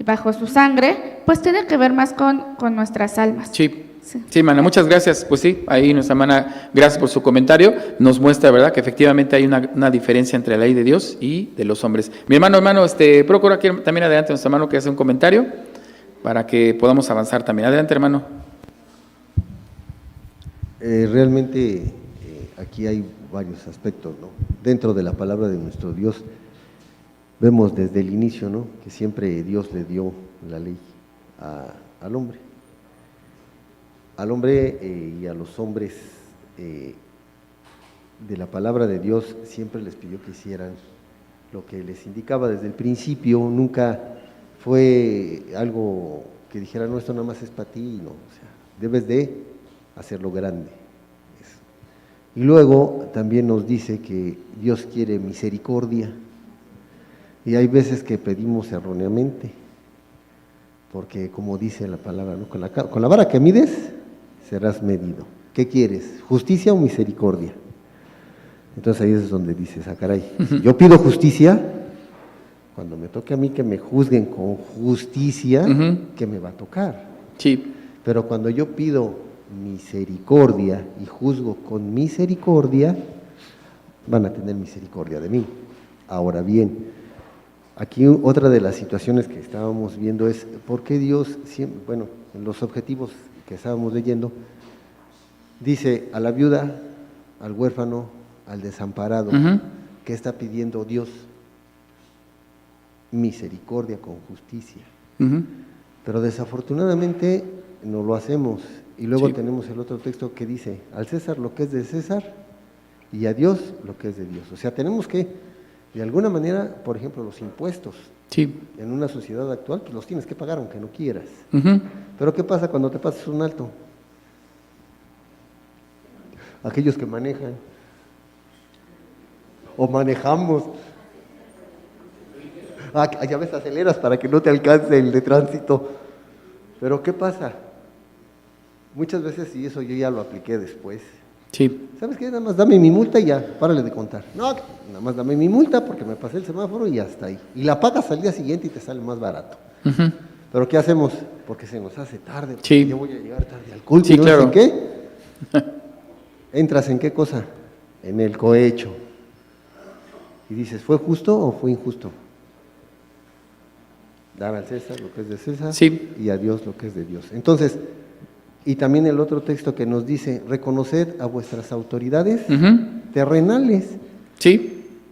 Speaker 3: bajo su sangre, pues tiene que ver más con nuestras almas.
Speaker 1: Sí, hermana, muchas gracias. Pues sí, ahí nuestra hermana, gracias por su comentario, nos muestra, ¿verdad?, que efectivamente hay una diferencia entre la ley de Dios y de los hombres. Mi hermano, procura aquí también adelante, nuestro hermano que hace un comentario para que podamos avanzar también. Adelante, hermano.
Speaker 19: Realmente aquí hay varios aspectos, ¿no? Dentro de la palabra de nuestro Dios, vemos desde el inicio, ¿no?, que siempre Dios le dio la ley al hombre. Al hombre y a los hombres de la palabra de Dios siempre les pidió que hicieran lo que les indicaba desde el principio. Nunca fue algo que dijera, no, esto nada más es para ti, no, o sea, debes de hacerlo grande. Eso. Y luego también nos dice que Dios quiere misericordia. Y hay veces que pedimos erróneamente, porque como dice la palabra, ¿no?, con la vara que mides, serás medido. ¿Qué quieres? ¿Justicia o misericordia? Entonces ahí es donde dices, caray, si yo pido justicia, cuando me toque a mí que me juzguen con justicia, ¿qué me va a tocar? Pero cuando yo pido misericordia y juzgo con misericordia, van a tener misericordia de mí. Ahora bien, aquí otra de las situaciones que estábamos viendo es por qué Dios, siempre, bueno, en los objetivos que estábamos leyendo, dice a la viuda, al huérfano, al desamparado, ¿qué está pidiendo Dios? Misericordia con justicia. Pero desafortunadamente no lo hacemos. Y luego tenemos el otro texto que dice, al César lo que es de César y a Dios lo que es de Dios. O sea, tenemos que, de alguna manera, por ejemplo, los impuestos, en una sociedad actual, pues los tienes que pagar aunque no quieras. Pero ¿qué pasa cuando te pasas un alto? Aquellos que manejan, o manejamos, ya ves, aceleras para que no te alcance el de tránsito. Pero ¿qué pasa? Muchas veces, y eso yo ya lo apliqué después, ¿sabes qué? Nada más dame mi multa y ya, párale de contar. No, nada más dame mi multa porque me pasé el semáforo y hasta ahí. Y la pagas al día siguiente y te sale más barato. Pero ¿qué hacemos? Porque se nos hace tarde, yo voy a llegar tarde al culto y no sé qué. ¿Entras en qué cosa? En el cohecho. Y dices, ¿fue justo o fue injusto? Dar al César lo que es de César y a Dios lo que es de Dios. Entonces, y también el otro texto que nos dice, reconoced a vuestras autoridades terrenales,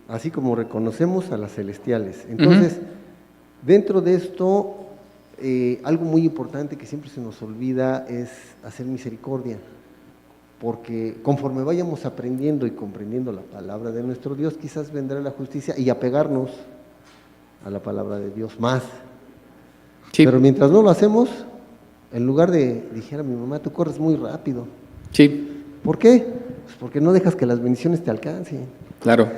Speaker 19: así como reconocemos a las celestiales. Entonces, dentro de esto, algo muy importante que siempre se nos olvida es hacer misericordia, porque conforme vayamos aprendiendo y comprendiendo la palabra de nuestro Dios, quizás vendrá la justicia y apegarnos a la palabra de Dios más. Pero mientras no lo hacemos, en lugar de, dijera mi mamá, tú corres muy rápido. ¿Por qué? Pues porque no dejas que las bendiciones te alcancen.
Speaker 1: Claro.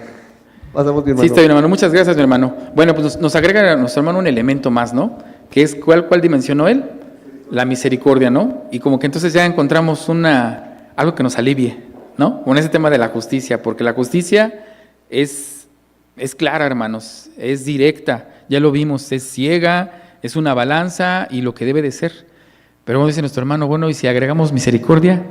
Speaker 19: Pasamos, mi hermano.
Speaker 1: Está bien, hermano. Muchas gracias, mi hermano. Bueno, pues nos agrega a nuestro hermano un elemento más, ¿no? Que es, ¿cuál dimensionó él? La misericordia, ¿no? Y como que entonces ya encontramos algo que nos alivie, ¿no? Con ese tema de la justicia, porque la justicia es clara, hermanos, es directa, ya lo vimos, es ciega, es una balanza y lo que debe de ser. Pero como dice nuestro hermano, bueno, y si agregamos misericordia,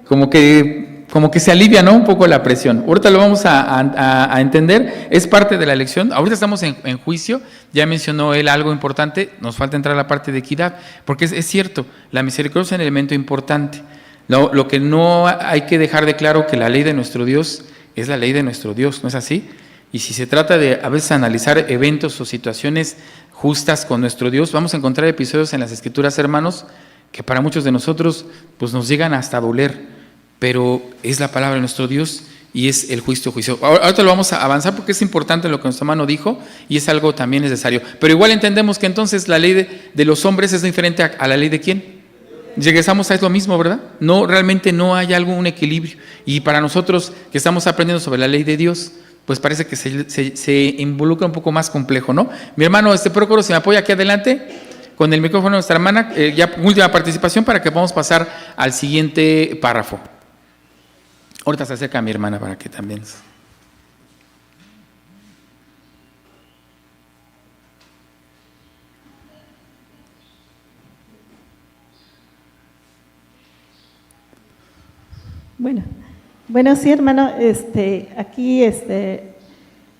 Speaker 1: como que se alivia, ¿no? Un poco la presión. Ahorita lo vamos a entender, es parte de la lección. Ahorita estamos en juicio, ya mencionó él algo importante, nos falta entrar a la parte de equidad, porque es cierto, la misericordia es un elemento importante. Lo que no hay que dejar de claro que la ley de nuestro Dios es la ley de nuestro Dios, ¿no es así? Y si se trata de a veces analizar eventos o situaciones justas con nuestro Dios, vamos a encontrar episodios en las Escrituras, hermanos, que para muchos de nosotros pues nos llegan hasta a doler, pero es la palabra de nuestro Dios y es el juicio. Ahorita lo vamos a avanzar porque es importante lo que nuestro hermano dijo y es algo también necesario. Pero igual entendemos que entonces la ley de los hombres es diferente a la ley de ¿quién? Regresamos a es lo mismo, ¿verdad? No, realmente no hay un equilibrio. Y para nosotros que estamos aprendiendo sobre la ley de Dios, pues parece que se involucra un poco más complejo, ¿no? Mi hermano, Procoro, se me apoya aquí adelante con el micrófono de nuestra hermana, ya última participación para que podamos pasar al siguiente párrafo. Ahorita se acerca mi hermana para que también...
Speaker 7: Bueno, sí, hermano, aquí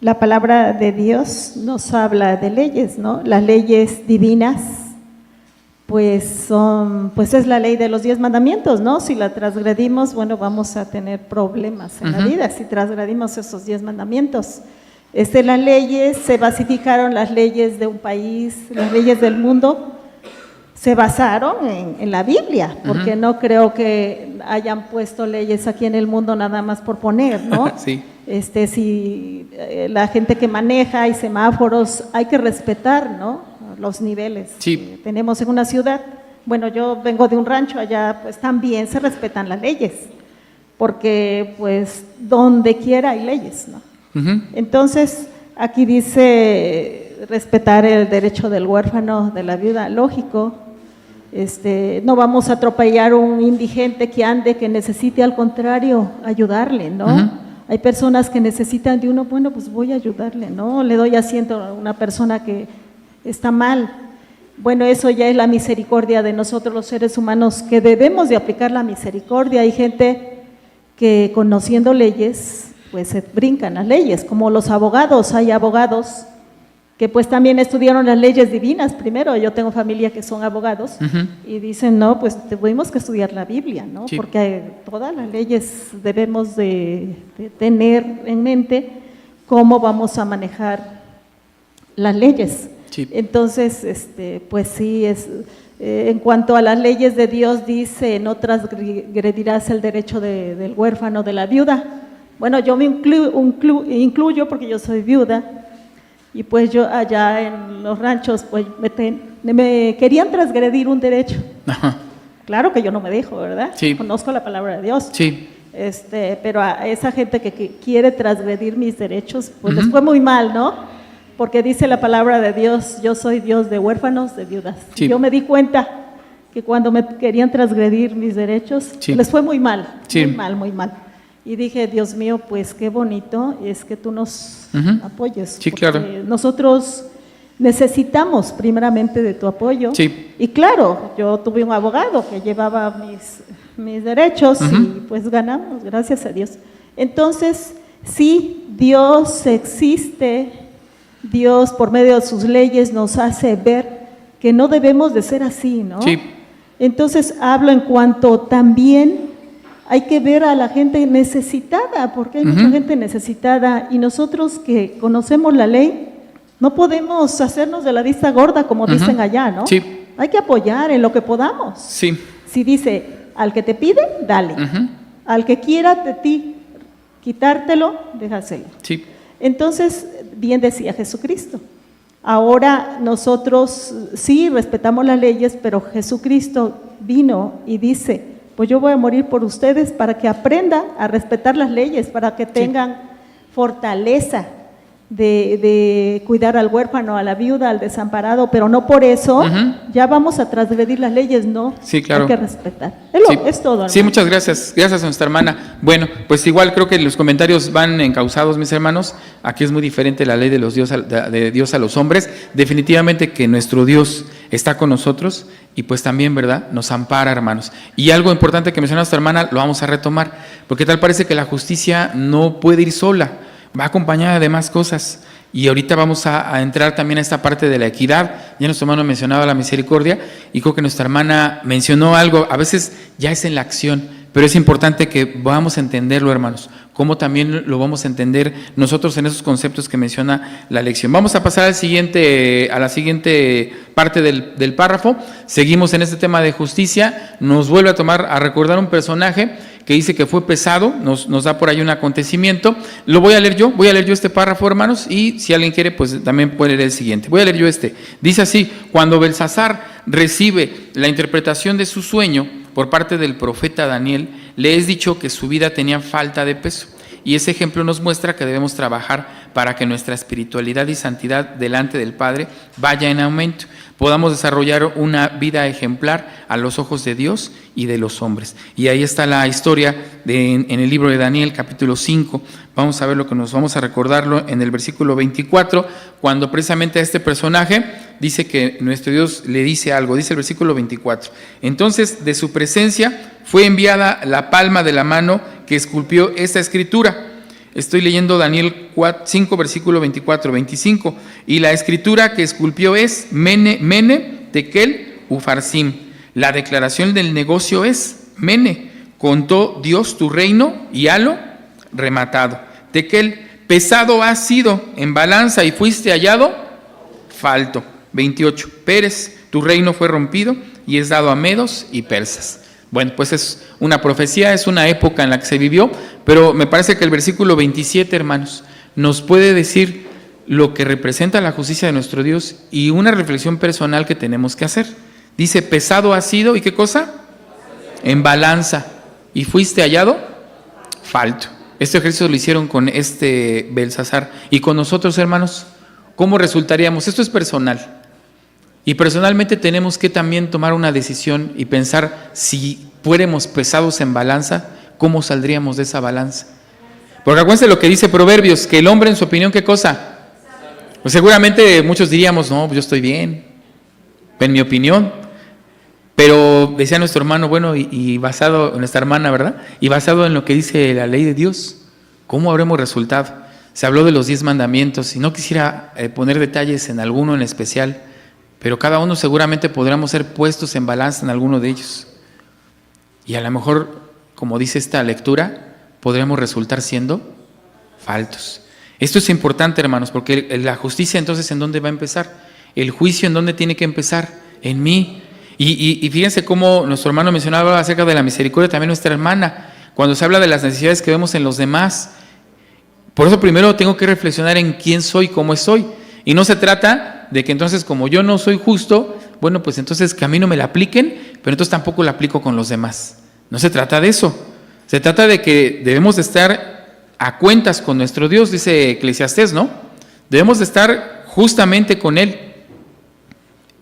Speaker 7: la palabra de Dios nos habla de leyes, ¿no? Las leyes divinas, pues es la ley de los 10 mandamientos, ¿no? Si la transgredimos, bueno, vamos a tener problemas en la vida si transgredimos esos 10 mandamientos. Las leyes, se basificaron las leyes de un país, las leyes del mundo, se basaron en la Biblia, porque no creo que hayan puesto leyes aquí en el mundo nada más por poner, ¿no?
Speaker 1: Sí.
Speaker 7: Si la gente que maneja y semáforos, hay que respetar, ¿no? Los niveles que tenemos en una ciudad. Bueno, yo vengo de un rancho, allá pues también se respetan las leyes, porque pues donde quiera hay leyes, ¿no? Entonces, aquí dice respetar el derecho del huérfano, de la viuda, lógico. No vamos a atropellar a un indigente que ande, que necesite, al contrario, ayudarle, ¿no? Hay personas que necesitan de uno, bueno, pues voy a ayudarle, ¿no? Le doy asiento a una persona que está mal. Bueno, eso ya es la misericordia de nosotros los seres humanos, que debemos de aplicar la misericordia. Hay gente que conociendo leyes, pues se brincan las leyes, como los abogados. Hay abogados que pues también estudiaron las leyes divinas primero. Yo tengo familia que son abogados y dicen, no, pues tuvimos que estudiar la Biblia, ¿no?
Speaker 1: Sí.
Speaker 7: Porque todas las leyes debemos de tener en mente cómo vamos a manejar las leyes.
Speaker 1: Sí.
Speaker 7: Entonces, pues sí, en cuanto a las leyes de Dios, dice, no transgredirás el derecho del huérfano, de la viuda. Bueno, yo me incluyo porque yo soy viuda. Y pues yo allá en los ranchos, pues me querían transgredir un derecho. Claro que yo no me dejo, ¿verdad?
Speaker 1: Sí.
Speaker 7: Conozco la palabra de Dios.
Speaker 1: Sí.
Speaker 7: Pero a esa gente que quiere transgredir mis derechos, pues les fue muy mal, ¿no? Porque dice la palabra de Dios, yo soy Dios de huérfanos, de viudas.
Speaker 1: Sí.
Speaker 7: Yo me di cuenta que cuando me querían transgredir mis derechos, les fue muy mal, muy mal. Y dije, Dios mío, pues qué bonito es que tú nos apoyes.
Speaker 1: Sí, claro.
Speaker 7: Nosotros necesitamos primeramente de tu apoyo.
Speaker 1: Sí.
Speaker 7: Y claro, yo tuve un abogado que llevaba mis derechos y pues ganamos, gracias a Dios. Entonces, sí, Dios existe, Dios por medio de sus leyes nos hace ver que no debemos de ser así, ¿no?
Speaker 1: Sí.
Speaker 7: Entonces, hablo en cuanto también hay que ver a la gente necesitada, porque hay mucha gente necesitada y nosotros que conocemos la ley, no podemos hacernos de la vista gorda, como dicen allá, ¿no?
Speaker 1: Sí.
Speaker 7: Hay que apoyar en lo que podamos.
Speaker 1: Sí.
Speaker 7: Si dice, al que te pide, dale. Al que quiera de ti quitártelo, déjaselo.
Speaker 1: Sí.
Speaker 7: Entonces, bien decía Jesucristo. Ahora nosotros sí respetamos las leyes, pero Jesucristo vino y dice, pues yo voy a morir por ustedes para que aprendan a respetar las leyes, para que tengan fortaleza. de cuidar al huérfano, a la viuda, al desamparado, pero no por eso ya vamos a transgredir las leyes, ¿no?
Speaker 1: Sí, claro.
Speaker 7: Hay que respetar. Es todo, hermano.
Speaker 1: Sí, muchas gracias. Gracias a nuestra hermana. Bueno, pues igual creo que los comentarios van encausados, mis hermanos. Aquí es muy diferente la ley de Dios a los hombres. Definitivamente que nuestro Dios está con nosotros y pues también, ¿verdad?, nos ampara, hermanos. Y algo importante que mencionó nuestra hermana, lo vamos a retomar, porque tal parece que la justicia no puede ir sola, va acompañada de más cosas. Y ahorita vamos a entrar también a esta parte de la equidad. Ya nuestro hermano mencionaba la misericordia y creo que nuestra hermana mencionó algo, a veces ya es en la acción, pero es importante que vamos a entenderlo, hermanos, como también lo vamos a entender nosotros en esos conceptos que menciona la lección. Vamos a pasar a la siguiente parte del párrafo. Seguimos en este tema de justicia. Nos vuelve a recordar un personaje que dice que fue pesado, nos da por ahí un acontecimiento. Lo voy a leer yo este párrafo, hermanos, y si alguien quiere, pues también puede leer el siguiente. Voy a leer yo este. Dice así: cuando Belsasar recibe la interpretación de su sueño por parte del profeta Daniel, le es dicho que su vida tenía falta de peso. Y ese ejemplo nos muestra que debemos trabajar para que nuestra espiritualidad y santidad delante del Padre vaya en aumento, podamos desarrollar una vida ejemplar a los ojos de Dios y de los hombres. Y ahí está la historia en el libro de Daniel, capítulo 5. Vamos a ver vamos a recordarlo en el versículo 24, cuando precisamente a este personaje dice que nuestro Dios le dice algo. Dice el versículo 24: entonces de su presencia fue enviada la palma de la mano que esculpió esta escritura. Estoy leyendo Daniel 5, versículo 24-25. Y la escritura que esculpió es Mene, Tekel, Ufarsim. La declaración del negocio es: Mene, contó Dios tu reino y halo rematado. Tekel, pesado has sido en balanza y fuiste hallado falto. 28. Pérez, tu reino fue rompido y es dado a medos y persas. Bueno, pues es una profecía, es una época en la que se vivió, pero me parece que el versículo 27, hermanos, nos puede decir lo que representa la justicia de nuestro Dios y una reflexión personal que tenemos que hacer. Dice: pesado ha sido, ¿y qué cosa? En balanza, y fuiste hallado falto. Este ejercicio lo hicieron con este Belsasar. Y con nosotros, hermanos, ¿cómo resultaríamos? Esto es personal. Y personalmente tenemos que también tomar una decisión y pensar, si fuéramos pesados en balanza, ¿cómo saldríamos de esa balanza? Porque acuérdense lo que dice Proverbios, que el hombre en su opinión, ¿qué cosa? Pues seguramente muchos diríamos: no, yo estoy bien, en mi opinión. Pero decía nuestro hermano, bueno, y basado en nuestra hermana, ¿verdad? Y basado en lo que dice la ley de Dios, ¿cómo habremos resultado? Se habló de los 10 mandamientos y no quisiera poner detalles en alguno en especial, pero cada uno seguramente podremos ser puestos en balanza en alguno de ellos. Y a lo mejor, como dice esta lectura, podremos resultar siendo faltos. Esto es importante, hermanos, porque la justicia, entonces, ¿en dónde va a empezar? El juicio, ¿en dónde tiene que empezar? En mí. Y fíjense cómo nuestro hermano mencionaba acerca de la misericordia, también nuestra hermana, cuando se habla de las necesidades que vemos en los demás. Por eso primero tengo que reflexionar en quién soy, cómo soy. Y no se trata de que entonces, como yo no soy justo, bueno, pues entonces que a mí no me la apliquen, pero entonces tampoco la aplico con los demás. No se trata de eso. Se trata de que debemos de estar a cuentas con nuestro Dios, dice Eclesiastés, ¿no? Debemos de estar justamente con Él.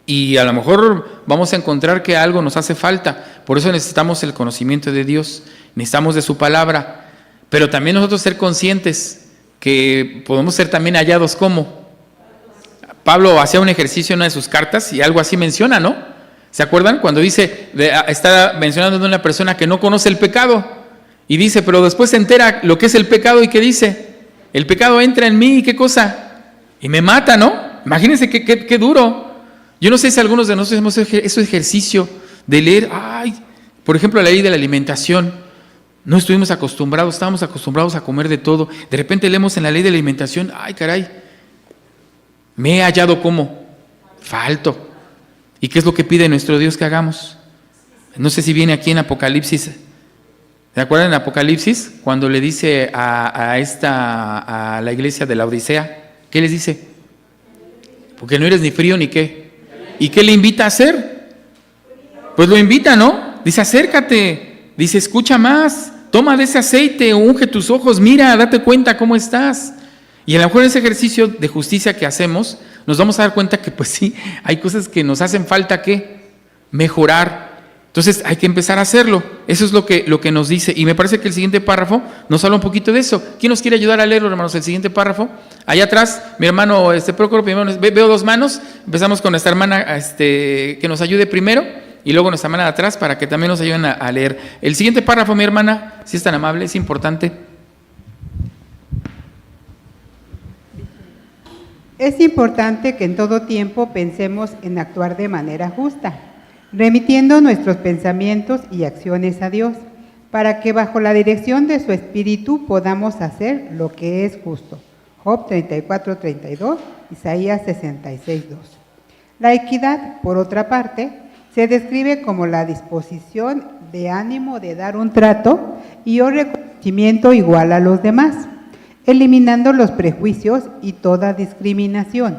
Speaker 1: Y a lo mejor vamos a encontrar que algo nos hace falta. Por eso necesitamos el conocimiento de Dios, necesitamos de su palabra, pero también nosotros ser conscientes que podemos ser también hallados como. Pablo hacía un ejercicio en una de sus cartas y algo así menciona, ¿no? ¿Se acuerdan? Cuando dice, está mencionando de una persona que no conoce el pecado y dice, pero después se entera lo que es el pecado y ¿qué dice? El pecado entra en mí y ¿qué cosa? Y me mata, ¿no? Imagínense qué duro. Yo no sé si algunos de nosotros hemos hecho ese ejercicio de leer, por ejemplo, la ley de la alimentación. No estábamos acostumbrados a comer de todo. De repente leemos en la ley de la alimentación, caray, me he hallado como falto. ¿Y qué es lo que pide nuestro Dios que hagamos? No sé si viene aquí en Apocalipsis. ¿Se acuerdan en Apocalipsis? Cuando le dice a la iglesia de la Odisea, ¿qué les dice? Porque no eres ni frío ni qué. ¿Y qué le invita a hacer? Pues lo invita, ¿no? Dice, acércate. Dice, escucha más. Toma de ese aceite, unge tus ojos, mira, date cuenta cómo estás. Y a lo mejor en ese ejercicio de justicia que hacemos, nos vamos a dar cuenta que pues sí, hay cosas que nos hacen falta que mejorar. Entonces hay que empezar a hacerlo. Eso es lo que nos dice. Y me parece que el siguiente párrafo nos habla un poquito de eso. ¿Quién nos quiere ayudar a leerlo, hermanos? El siguiente párrafo. Allá atrás, mi hermano Prócoro, primero, veo dos manos. Empezamos con nuestra hermana que nos ayude primero y luego nuestra hermana de atrás para que también nos ayuden a leer. El siguiente párrafo, mi hermana, si es tan amable, es importante.
Speaker 20: Es importante que en todo tiempo pensemos en actuar de manera justa, remitiendo nuestros pensamientos y acciones a Dios, para que bajo la dirección de su Espíritu podamos hacer lo que es justo. Job 34:32, Isaías 66:2. La equidad, por otra parte, se describe como la disposición de ánimo de dar un trato y o reconocimiento igual a los demás, eliminando los prejuicios y toda discriminación.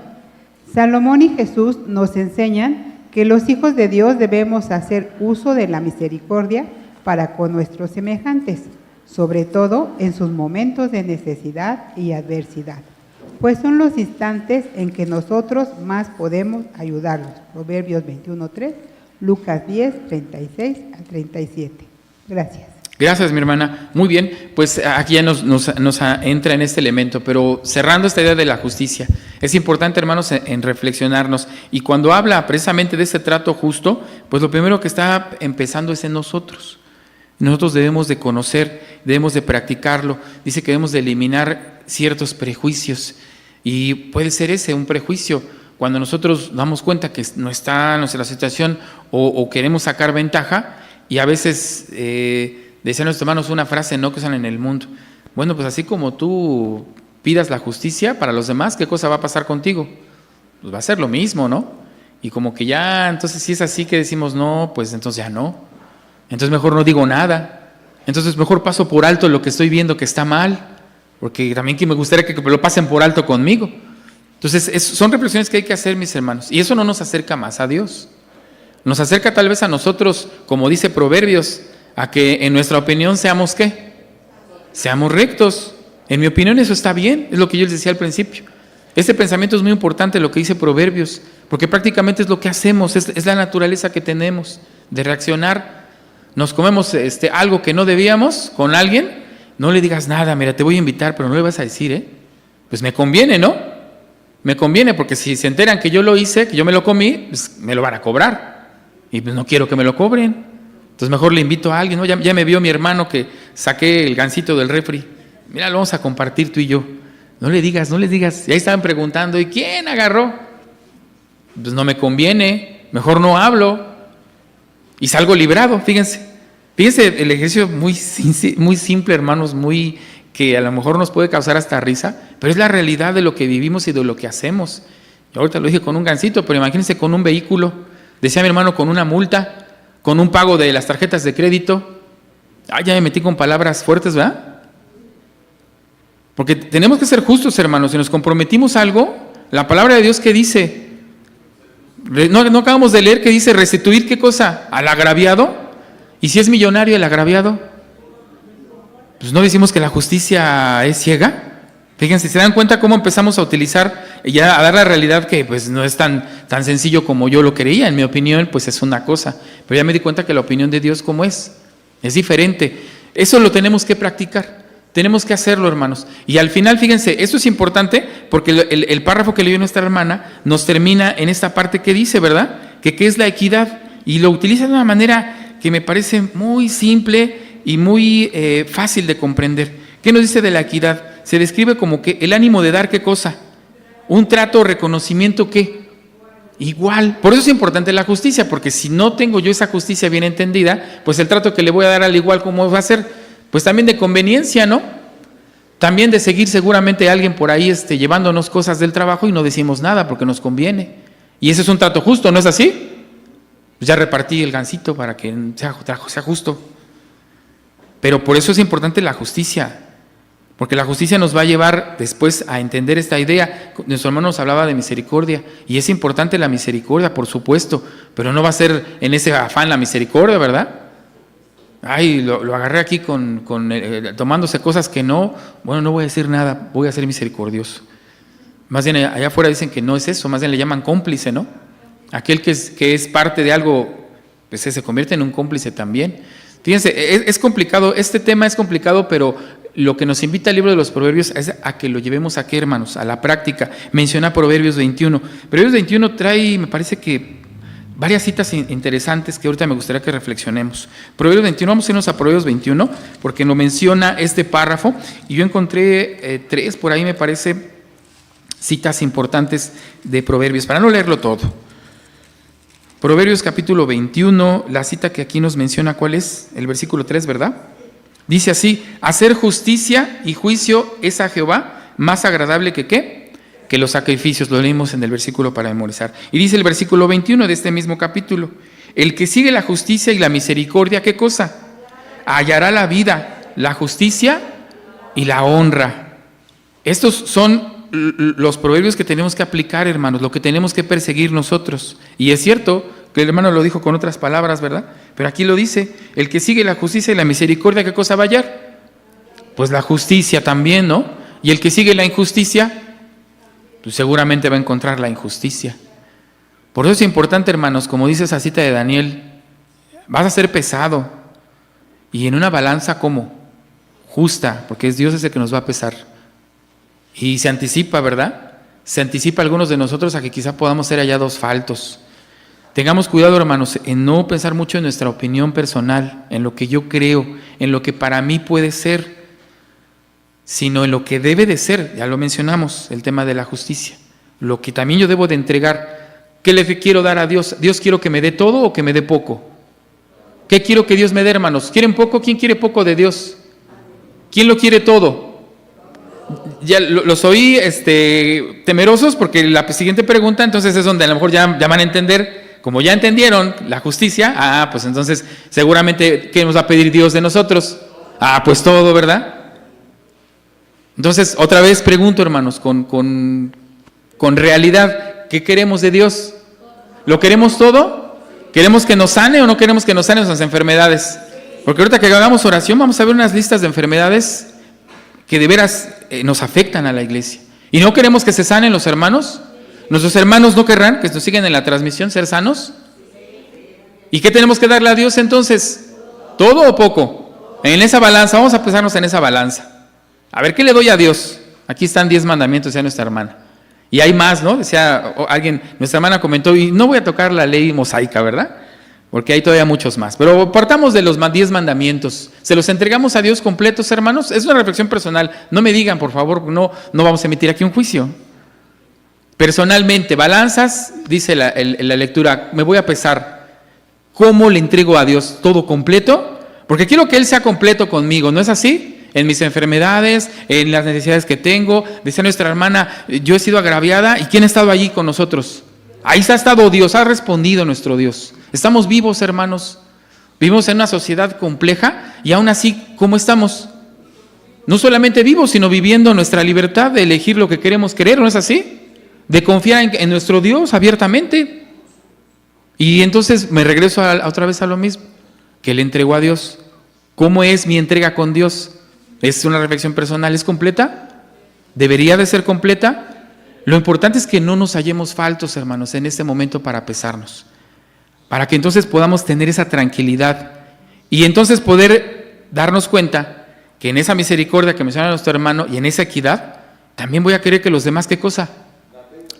Speaker 20: Salomón y Jesús nos enseñan que los hijos de Dios debemos hacer uso de la misericordia para con nuestros semejantes, sobre todo en sus momentos de necesidad y adversidad, pues son los instantes en que nosotros más podemos ayudarlos. Proverbios 21:3, Lucas 10:36-37. Gracias.
Speaker 1: Gracias, mi hermana. Muy bien, pues aquí ya nos entra en este elemento, pero cerrando esta idea de la justicia, es importante, hermanos, en reflexionarnos. Y cuando habla precisamente de ese trato justo, pues lo primero que está empezando es en nosotros. Nosotros debemos de conocer, debemos de practicarlo. Dice que debemos de eliminar ciertos prejuicios. Y puede ser ese, un prejuicio, cuando nosotros damos cuenta que no está en nuestra situación o queremos sacar ventaja, y a veces... decían nuestros hermanos una frase, ¿no?, que usan en el mundo. Bueno, pues así como tú pidas la justicia para los demás, ¿qué cosa va a pasar contigo? Pues va a ser lo mismo, ¿no? Y como que ya, entonces si es así que decimos no, pues entonces ya no. Entonces mejor no digo nada. Entonces mejor paso por alto lo que estoy viendo que está mal, porque también que me gustaría que lo pasen por alto conmigo. Entonces son reflexiones que hay que hacer, mis hermanos. Y eso no nos acerca más a Dios. Nos acerca tal vez a nosotros, como dice Proverbios, a que en nuestra opinión seamos ¿qué? Seamos rectos. En mi opinión eso está bien, es lo que yo les decía al principio. Este pensamiento es muy importante, lo que dice Proverbios, porque prácticamente es lo que hacemos, es la naturaleza que tenemos de reaccionar. Nos comemos algo que no debíamos con alguien, no le digas nada, mira, te voy a invitar, pero no le vas a decir, pues me conviene, ¿no? Me conviene, porque si se enteran que yo lo hice, que yo me lo comí, pues me lo van a cobrar, y pues no quiero que me lo cobren. Entonces mejor le invito a alguien, ¿no? Ya me vio mi hermano que saqué el gansito del refri. Mira, lo vamos a compartir tú y yo. No le digas. Y ahí estaban preguntando, ¿y quién agarró? Pues no me conviene, mejor no hablo. Y salgo librado, fíjense. Fíjense el ejercicio muy simple, hermanos, muy que a lo mejor nos puede causar hasta risa, pero es la realidad de lo que vivimos y de lo que hacemos. Yo ahorita lo dije con un gansito, pero imagínense con un vehículo. Decía mi hermano, con una multa, con un pago de las tarjetas de crédito. Ya me metí con palabras fuertes, ¿verdad? Porque tenemos que ser justos, hermanos. Si nos comprometimos a algo, la palabra de Dios, ¿qué dice? No acabamos de leer que dice restituir, ¿qué cosa? Al agraviado. ¿Y si es millonario el agraviado? Pues no decimos que la justicia es ciega. Fíjense, ¿se dan cuenta cómo empezamos a utilizar, ya a dar la realidad que pues no es tan sencillo como yo lo creía? En mi opinión, pues es una cosa. Pero ya me di cuenta que la opinión de Dios, ¿cómo es? Es diferente. Eso lo tenemos que practicar. Tenemos que hacerlo, hermanos. Y al final, fíjense, esto es importante porque el párrafo que leyó nuestra hermana nos termina en esta parte que dice, ¿verdad? Que qué es la equidad. Y lo utiliza de una manera que me parece muy simple y muy fácil de comprender. ¿Qué nos dice de la equidad? Se describe como que el ánimo de dar, ¿qué cosa? Un trato o reconocimiento, ¿qué? Igual. Por eso es importante la justicia, porque si no tengo yo esa justicia bien entendida, pues el trato que le voy a dar al igual, ¿cómo va a ser? Pues también de conveniencia, ¿no? También de seguir seguramente a alguien por ahí llevándonos cosas del trabajo y no decimos nada porque nos conviene. Y ese es un trato justo, ¿no es así? Pues ya repartí el gansito para que sea justo. Pero por eso es importante la justicia. Porque la justicia nos va a llevar después a entender esta idea. Nuestro hermano nos hablaba de misericordia, y es importante la misericordia, por supuesto, pero no va a ser en ese afán la misericordia, ¿verdad? Ay, lo agarré aquí tomándose cosas que no, bueno, no voy a decir nada, voy a ser misericordioso. Más bien allá afuera dicen que no es eso, más bien le llaman cómplice, ¿no? Aquel que es parte de algo, pues se convierte en un cómplice también. Fíjense, es complicado, este tema es complicado, pero lo que nos invita el libro de los Proverbios es a que lo llevemos aquí, hermanos, a la práctica. Menciona Proverbios 21. Proverbios 21 trae, me parece que, varias citas interesantes que ahorita me gustaría que reflexionemos. Proverbios 21, vamos a irnos a Proverbios 21, porque lo menciona este párrafo, y yo encontré 3, por ahí me parece, citas importantes de Proverbios, para no leerlo todo. Proverbios capítulo 21, la cita que aquí nos menciona, ¿cuál es? El versículo 3, ¿verdad? Dice así: hacer justicia y juicio es a Jehová más agradable que ¿qué? Que los sacrificios. Lo leímos en el versículo para memorizar. Y dice el versículo 21 de este mismo capítulo: el que sigue la justicia y la misericordia, ¿qué cosa? Hallará la vida, la justicia y la honra. Estos son los proverbios que tenemos que aplicar, hermanos, lo que tenemos que perseguir nosotros. Y es cierto que el hermano lo dijo con otras palabras, ¿verdad? Pero aquí lo dice: el que sigue la justicia y la misericordia, ¿qué cosa va a hallar? Pues la justicia también, ¿no? Y el que sigue la injusticia, pues seguramente va a encontrar la injusticia. Por eso es importante, hermanos, como dice esa cita de Daniel, vas a ser pesado, y en una balanza, ¿cómo? Justa, porque es Dios ese que nos va a pesar. Y se anticipa, ¿verdad? Se anticipa a algunos de nosotros a que quizá podamos ser hallados faltos. Tengamos cuidado, hermanos, en no pensar mucho en nuestra opinión personal, en lo que yo creo, en lo que para mí puede ser, sino en lo que debe de ser. Ya lo mencionamos, el tema de la justicia. Lo que también yo debo de entregar. ¿Qué le quiero dar a Dios? ¿Dios quiero que me dé todo o que me dé poco? ¿Qué quiero que Dios me dé, hermanos? ¿Quieren poco? ¿Quién quiere poco de Dios? ¿Quién lo quiere todo? Ya los oí temerosos, porque la siguiente pregunta entonces es donde a lo mejor ya van a entender, como ya entendieron la justicia, pues entonces seguramente ¿qué nos va a pedir Dios de nosotros? Pues todo, ¿verdad? Entonces otra vez pregunto, hermanos, con realidad, ¿qué queremos de Dios? ¿Lo queremos todo? ¿Queremos que nos sane o no queremos que nos sane nuestras enfermedades? Porque ahorita que hagamos oración vamos a ver unas listas de enfermedades que de veras nos afectan a la iglesia. ¿Y no queremos que se sanen los hermanos? ¿Nuestros hermanos no querrán que nos sigan en la transmisión ser sanos? ¿Y qué tenemos que darle a Dios entonces? ¿Todo o poco? En esa balanza, vamos a pesarnos en esa balanza. A ver, ¿qué le doy a Dios? Aquí están 10 mandamientos, decía nuestra hermana. Y hay más, ¿no? Decía alguien, nuestra hermana comentó, y no voy a tocar la ley mosaica, ¿verdad? Porque hay todavía muchos más. Pero partamos de los 10 mandamientos. ¿Se los entregamos a Dios completos, hermanos? Es una reflexión personal. No me digan, por favor, no vamos a emitir aquí un juicio. Personalmente, balanzas, dice la lectura, me voy a pesar. ¿Cómo le entrego a Dios? ¿Todo completo? Porque quiero que Él sea completo conmigo, ¿no es así? En mis enfermedades, en las necesidades que tengo. Decía nuestra hermana, yo he sido agraviada, ¿y quién ha estado allí con nosotros? Ahí ha estado Dios, ha respondido nuestro Dios. Estamos vivos, hermanos. Vivimos en una sociedad compleja y aún así, ¿cómo estamos? No solamente vivos, sino viviendo nuestra libertad de elegir lo que queremos querer, ¿no es así? De confiar en nuestro Dios abiertamente. Y entonces me regreso otra vez a lo mismo, que le entregó a Dios. ¿Cómo es mi entrega con Dios? ¿Es una reflexión personal? ¿Es completa? ¿Debería de ser completa? Lo importante es que no nos hallemos faltos, hermanos, en este momento para pesarnos. Para que entonces podamos tener esa tranquilidad y entonces poder darnos cuenta que en esa misericordia que menciona nuestro hermano y en esa equidad, también voy a querer que los demás, ¿qué cosa?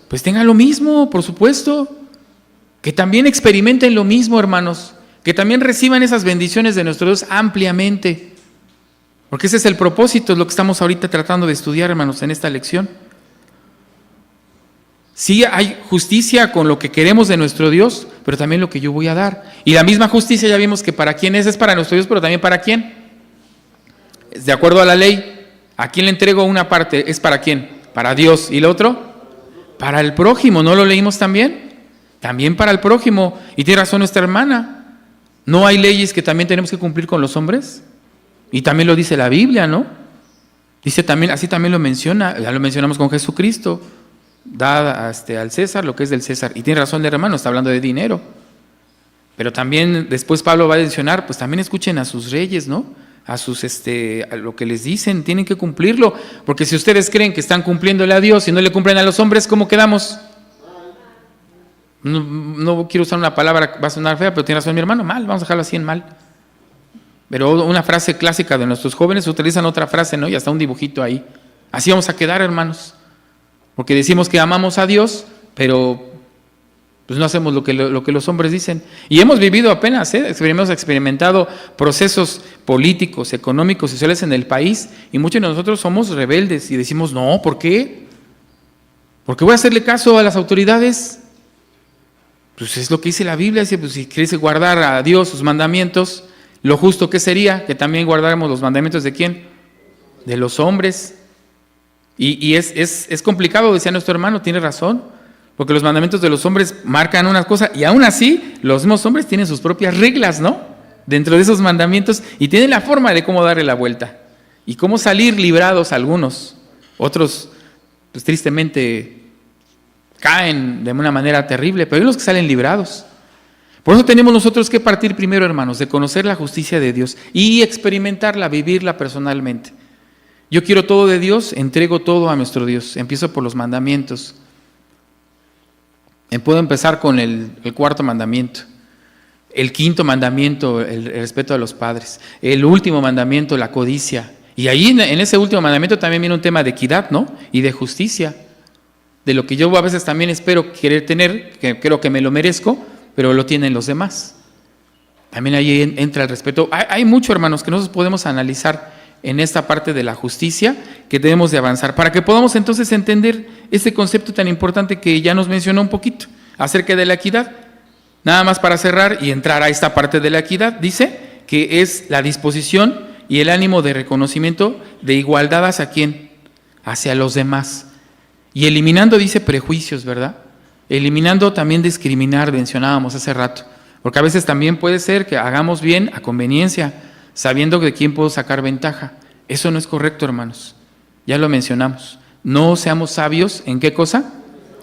Speaker 1: Pues tengan lo mismo, por supuesto. Que también experimenten lo mismo, hermanos. Que también reciban esas bendiciones de nuestro Dios ampliamente. Porque ese es el propósito, es lo que estamos ahorita tratando de estudiar, hermanos, en esta lección. Sí hay justicia con lo que queremos de nuestro Dios, pero también lo que yo voy a dar. Y la misma justicia ya vimos que para quién es para nuestro Dios, pero también para quién. De acuerdo a la ley, ¿a quién le entrego una parte? ¿Es para quién? Para Dios. ¿Y el otro? Para el prójimo. ¿No lo leímos también? También para el prójimo. Y tiene razón nuestra hermana. ¿No hay leyes que también tenemos que cumplir con los hombres? Y también lo dice la Biblia, ¿no? Dice también, así también lo menciona, ya lo mencionamos con Jesucristo. Da al César lo que es del César. Y tiene razón el hermano, está hablando de dinero. Pero también después Pablo va a mencionar, pues también escuchen a sus reyes, ¿no? A sus a lo que les dicen, tienen que cumplirlo, porque si ustedes creen que están cumpliéndole a Dios y no le cumplen a los hombres, ¿cómo quedamos? No quiero usar una palabra, va a sonar fea, pero tiene razón mi hermano, mal, vamos a dejarlo así en mal. Pero una frase clásica de nuestros jóvenes utilizan otra frase, ¿no? Y hasta un dibujito ahí. Así vamos a quedar, hermanos, porque decimos que amamos a Dios, pero pues no hacemos lo que los hombres dicen. Y hemos vivido apenas, hemos experimentado procesos políticos, económicos, sociales en el país, y muchos de nosotros somos rebeldes y decimos, no, ¿por qué? ¿Por qué voy a hacerle caso a las autoridades? Pues es lo que dice la Biblia, dice, pues si quieres guardar a Dios sus mandamientos, lo justo que sería que también guardáramos los mandamientos ¿de quién? De los hombres. Y es complicado, decía nuestro hermano, tiene razón, porque los mandamientos de los hombres marcan una cosa, y aún así, los mismos hombres tienen sus propias reglas, ¿no? Dentro de esos mandamientos, y tienen la forma de cómo darle la vuelta, y cómo salir librados algunos, otros, pues tristemente, caen de una manera terrible, pero hay los que salen librados. Por eso tenemos nosotros que partir primero, hermanos, de conocer la justicia de Dios y experimentarla, vivirla personalmente. Yo quiero todo de Dios, entrego todo a nuestro Dios. Empiezo por los mandamientos. Puedo empezar con el cuarto mandamiento. El quinto mandamiento, el respeto a los padres. El último mandamiento, la codicia. Y ahí en ese último mandamiento también viene un tema de equidad, ¿no? Y de justicia. De lo que yo a veces también espero querer tener, que creo que me lo merezco, pero lo tienen los demás. También ahí entra el respeto. Hay mucho, hermanos, que nosotros podemos analizar en esta parte de la justicia que debemos de avanzar, para que podamos entonces entender este concepto tan importante que ya nos mencionó un poquito, acerca de la equidad. Nada más para cerrar y entrar a esta parte de la equidad, dice que es la disposición y el ánimo de reconocimiento de igualdad hacia quién, hacia los demás. Y eliminando, dice, prejuicios, ¿verdad? Eliminando también discriminar, mencionábamos hace rato, porque a veces también puede ser que hagamos bien a conveniencia, sabiendo de quién puedo sacar ventaja. Eso no es correcto, hermanos. Ya lo mencionamos. No seamos sabios, ¿en qué cosa?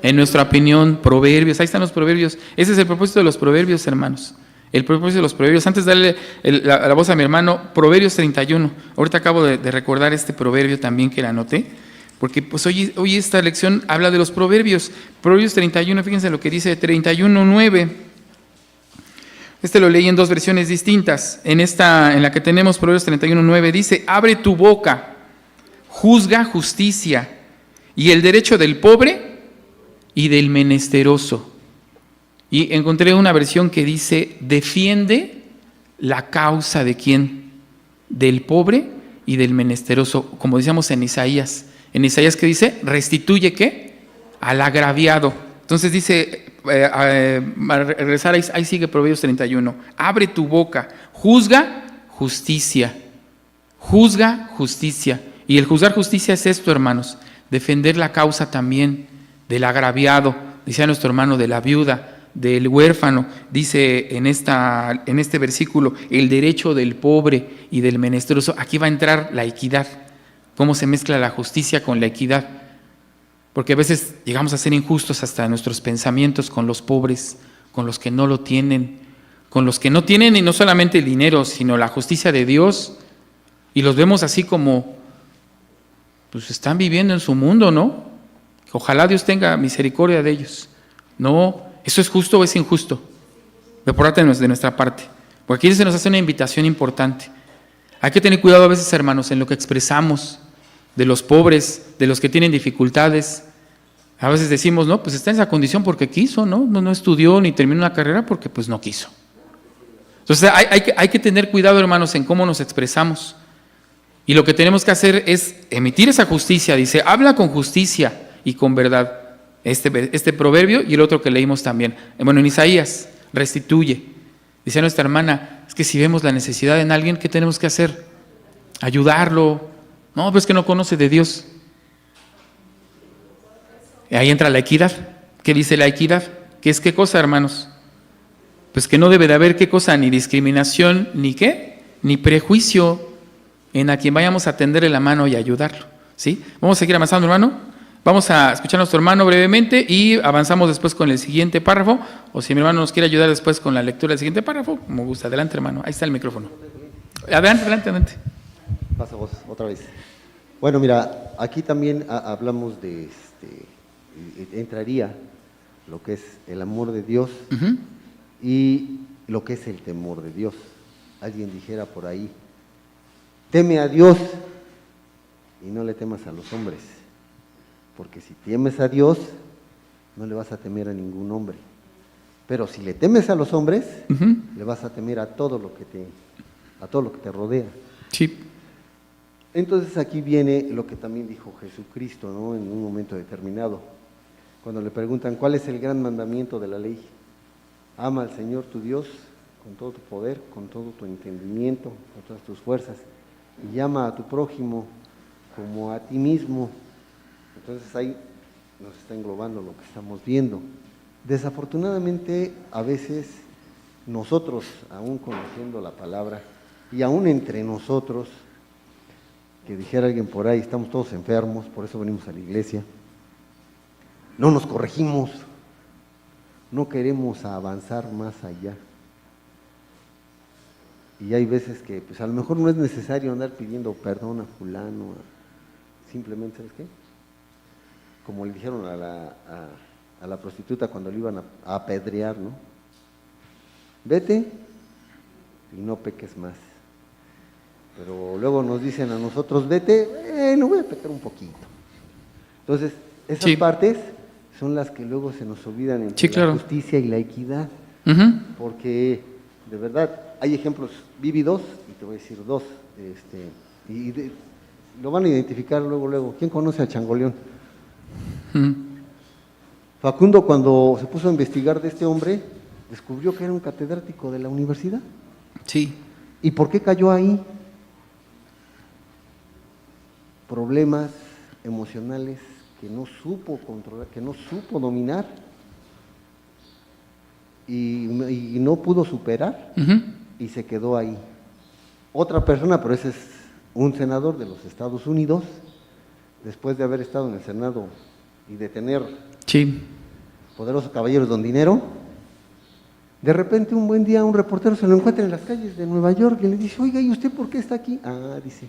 Speaker 1: En nuestra opinión, proverbios. Ahí están los proverbios. Ese es el propósito de los proverbios, hermanos. El propósito de los proverbios. Antes de darle la voz a mi hermano, Proverbios 31. Ahorita acabo de recordar este proverbio también que la anoté, porque pues hoy esta lección habla de los proverbios. Proverbios 31, fíjense lo que dice 31:9. Lo leí en dos versiones distintas. En la que tenemos Proverbios 31:9 dice: abre tu boca, juzga justicia y el derecho del pobre y del menesteroso. Y encontré una versión que dice: defiende la causa de quién, del pobre y del menesteroso, como decíamos en Isaías. En Isaías, ¿qué dice? Restituye ¿qué? Al agraviado. Entonces dice, regresar ahí sigue Proverbios 31. Abre tu boca, juzga justicia. Juzga justicia. Y el juzgar justicia es esto, hermanos, defender la causa también del agraviado, decía nuestro hermano, de la viuda, del huérfano. Dice en este versículo, el derecho del pobre y del menesteroso. Aquí va a entrar la equidad. Cómo se mezcla la justicia con la equidad. Porque a veces llegamos a ser injustos hasta en nuestros pensamientos con los pobres, con los que no lo tienen, con los que no tienen, y no solamente el dinero, sino la justicia de Dios, y los vemos así como, pues están viviendo en su mundo, ¿no? Ojalá Dios tenga misericordia de ellos. No, ¿eso es justo o es injusto? De parte de nuestra parte. Porque aquí se nos hace una invitación importante. Hay que tener cuidado a veces, hermanos, en lo que expresamos de los pobres, de los que tienen dificultades. A veces decimos, no, pues está en esa condición porque quiso, ¿no? No estudió ni terminó una carrera porque pues no quiso. Entonces hay que tener cuidado, hermanos, en cómo nos expresamos. Y lo que tenemos que hacer es emitir esa justicia. Dice, habla con justicia y con verdad. Este proverbio y el otro que leímos también. Bueno, en Isaías, restituye. Dice nuestra hermana, es que si vemos la necesidad en alguien, ¿qué tenemos que hacer? Ayudarlo. No, pero es que no conoce de Dios. Y ahí entra la equidad. ¿Qué dice la equidad? ¿Qué es qué cosa, hermanos? Pues que no debe de haber qué cosa, ni discriminación, ni qué, ni prejuicio en a quien vayamos a tenderle la mano y ayudarlo. ¿Sí? Vamos a seguir avanzando, hermano. Vamos a escuchar a nuestro hermano brevemente y avanzamos después con el siguiente párrafo, o si mi hermano nos quiere ayudar después con la lectura del siguiente párrafo, como gusta. Adelante, hermano, ahí está el micrófono. Adelante.
Speaker 19: Pasa vos, otra vez. Bueno, mira, aquí también hablamos de, entraría lo que es el amor de Dios y lo que es el temor de Dios. Alguien dijera por ahí, teme a Dios y no le temas a los hombres. Porque si temes a Dios, no le vas a temer a ningún hombre. Pero si le temes a los hombres, le vas a temer a todo lo que te rodea.
Speaker 1: Sí.
Speaker 19: Entonces aquí viene lo que también dijo Jesucristo, ¿no? En un momento determinado, cuando le preguntan cuál es el gran mandamiento de la ley. Ama al Señor tu Dios con todo tu poder, con todo tu entendimiento, con todas tus fuerzas, y ama a tu prójimo como a ti mismo. Entonces ahí nos está englobando lo que estamos viendo. Desafortunadamente, a veces nosotros, aún conociendo la palabra, y aún entre nosotros, que dijera alguien por ahí, estamos todos enfermos, por eso venimos a la iglesia, no nos corregimos, no queremos avanzar más allá. Y hay veces que pues a lo mejor no es necesario andar pidiendo perdón a fulano, simplemente, ¿sabes qué? Como le dijeron a la prostituta cuando le iban a apedrear, ¿no? Vete y no peques más. Pero luego nos dicen a nosotros, vete, no voy a pecar un poquito. Entonces, esas partes son las que luego se nos olvidan entre la justicia y la equidad. Porque, de verdad, hay ejemplos vívidos, y te voy a decir dos, lo van a identificar luego. ¿Quién conoce a Changoleón? Facundo, cuando se puso a investigar de este hombre, descubrió que era un catedrático de la universidad.
Speaker 1: Sí.
Speaker 19: ¿Y por qué cayó ahí? Problemas emocionales que no supo controlar, que no supo dominar y no pudo superar y se quedó ahí. Otra persona, pero ese es un senador de los Estados Unidos, después de haber estado en el Senado y de tener poderosos caballeros don dinero, de repente un buen día un reportero se lo encuentra en las calles de Nueva York y le dice, oiga, ¿y usted por qué está aquí? Dice,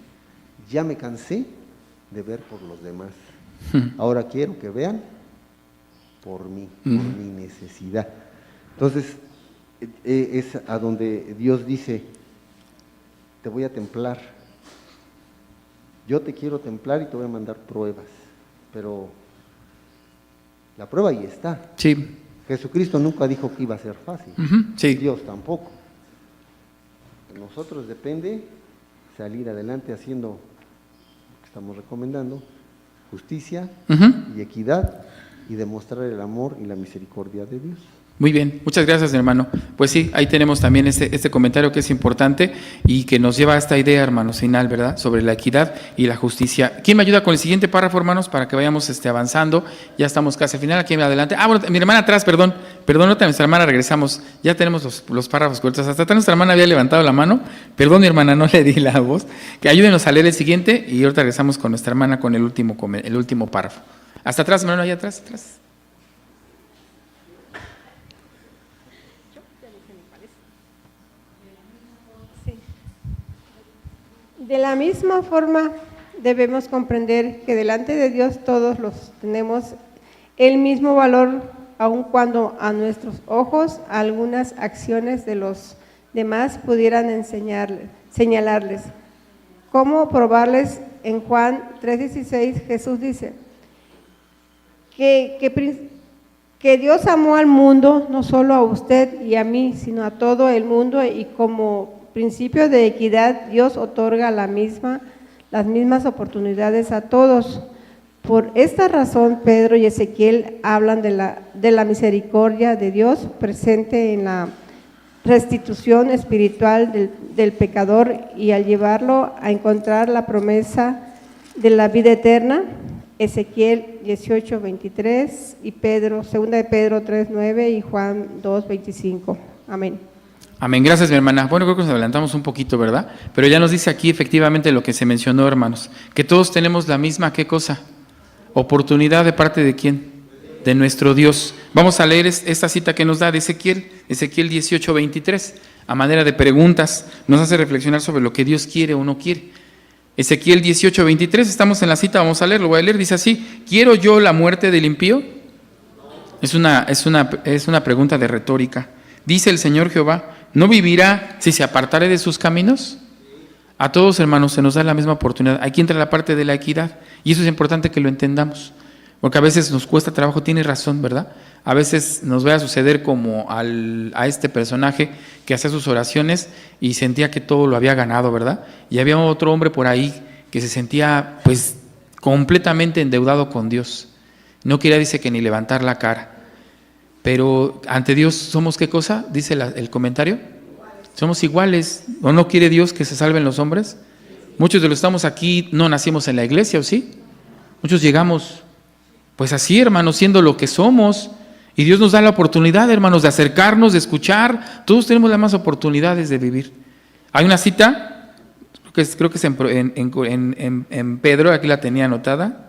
Speaker 19: ya me cansé de ver por los demás. Ahora quiero que vean por mí, por mi necesidad. Entonces, es a donde Dios dice, te voy a templar. Yo te quiero templar y te voy a mandar pruebas, pero la prueba ahí está.
Speaker 1: Sí.
Speaker 19: Jesucristo nunca dijo que iba a ser fácil. Dios tampoco. De nosotros depende salir adelante haciendo lo que estamos recomendando, justicia y equidad, y demostrar el amor y la misericordia de Dios.
Speaker 1: Muy bien, muchas gracias, hermano. Pues sí, ahí tenemos también este comentario que es importante y que nos lleva a esta idea, hermanos, final, ¿verdad?, sobre la equidad y la justicia. ¿Quién me ayuda con el siguiente párrafo, hermanos, para que vayamos avanzando? Ya estamos casi al final, aquí adelante. Bueno, mi hermana atrás, perdón, nuestra hermana, regresamos. Ya tenemos los párrafos cortos. Hasta atrás nuestra hermana había levantado la mano. Perdón, mi hermana, no le di la voz. Que ayúdenos a leer el siguiente y ahorita regresamos con nuestra hermana con el último párrafo. Hasta atrás, mi hermano, allá atrás.
Speaker 21: De la misma forma, debemos comprender que delante de Dios todos tenemos el mismo valor, aun cuando a nuestros ojos algunas acciones de los demás pudieran señalarles. ¿Cómo probarles? En Juan 3:16 Jesús dice que Dios amó al mundo, no solo a usted y a mí, sino a todo el mundo, y como principio de equidad, Dios otorga las mismas oportunidades a todos. Por esta razón, Pedro y Ezequiel hablan de la misericordia de Dios presente en la restitución espiritual del pecador, y al llevarlo a encontrar la promesa de la vida eterna, Ezequiel 18:23 y 2 de Pedro 3:9 y Juan 2:25. Amén.
Speaker 1: Amén, gracias, mi hermana. Bueno, creo que nos adelantamos un poquito, ¿verdad? Pero ya nos dice aquí efectivamente lo que se mencionó, hermanos, que todos tenemos la misma, ¿qué cosa? ¿Oportunidad de parte de quién? De nuestro Dios. Vamos a leer esta cita que nos da de Ezequiel 18:23, a manera de preguntas, nos hace reflexionar sobre lo que Dios quiere o no quiere. Ezequiel 18:23, estamos en la cita, vamos a leerlo, voy a leer, dice así: ¿quiero yo la muerte del impío? Es una pregunta de retórica. Dice el Señor Jehová: ¿no vivirá si se apartare de sus caminos? A todos, hermanos, se nos da la misma oportunidad. Aquí entra la parte de la equidad, y eso es importante que lo entendamos, porque a veces nos cuesta trabajo. Tiene razón, ¿verdad? A veces nos va a suceder como a este personaje que hacía sus oraciones y sentía que todo lo había ganado, ¿verdad? Y había otro hombre por ahí que se sentía pues completamente endeudado con Dios. No quería, dice, que ni levantar la cara. Pero ante Dios somos, ¿qué cosa? Dice el comentario. Somos iguales. ¿O no quiere Dios que se salven los hombres? Muchos de los que estamos aquí no nacimos en la iglesia, ¿o sí? Muchos llegamos pues así, hermanos, siendo lo que somos. Y Dios nos da la oportunidad, hermanos, de acercarnos, de escuchar. Todos tenemos las más oportunidades de vivir. Hay una cita, creo que es en Pedro, aquí la tenía anotada.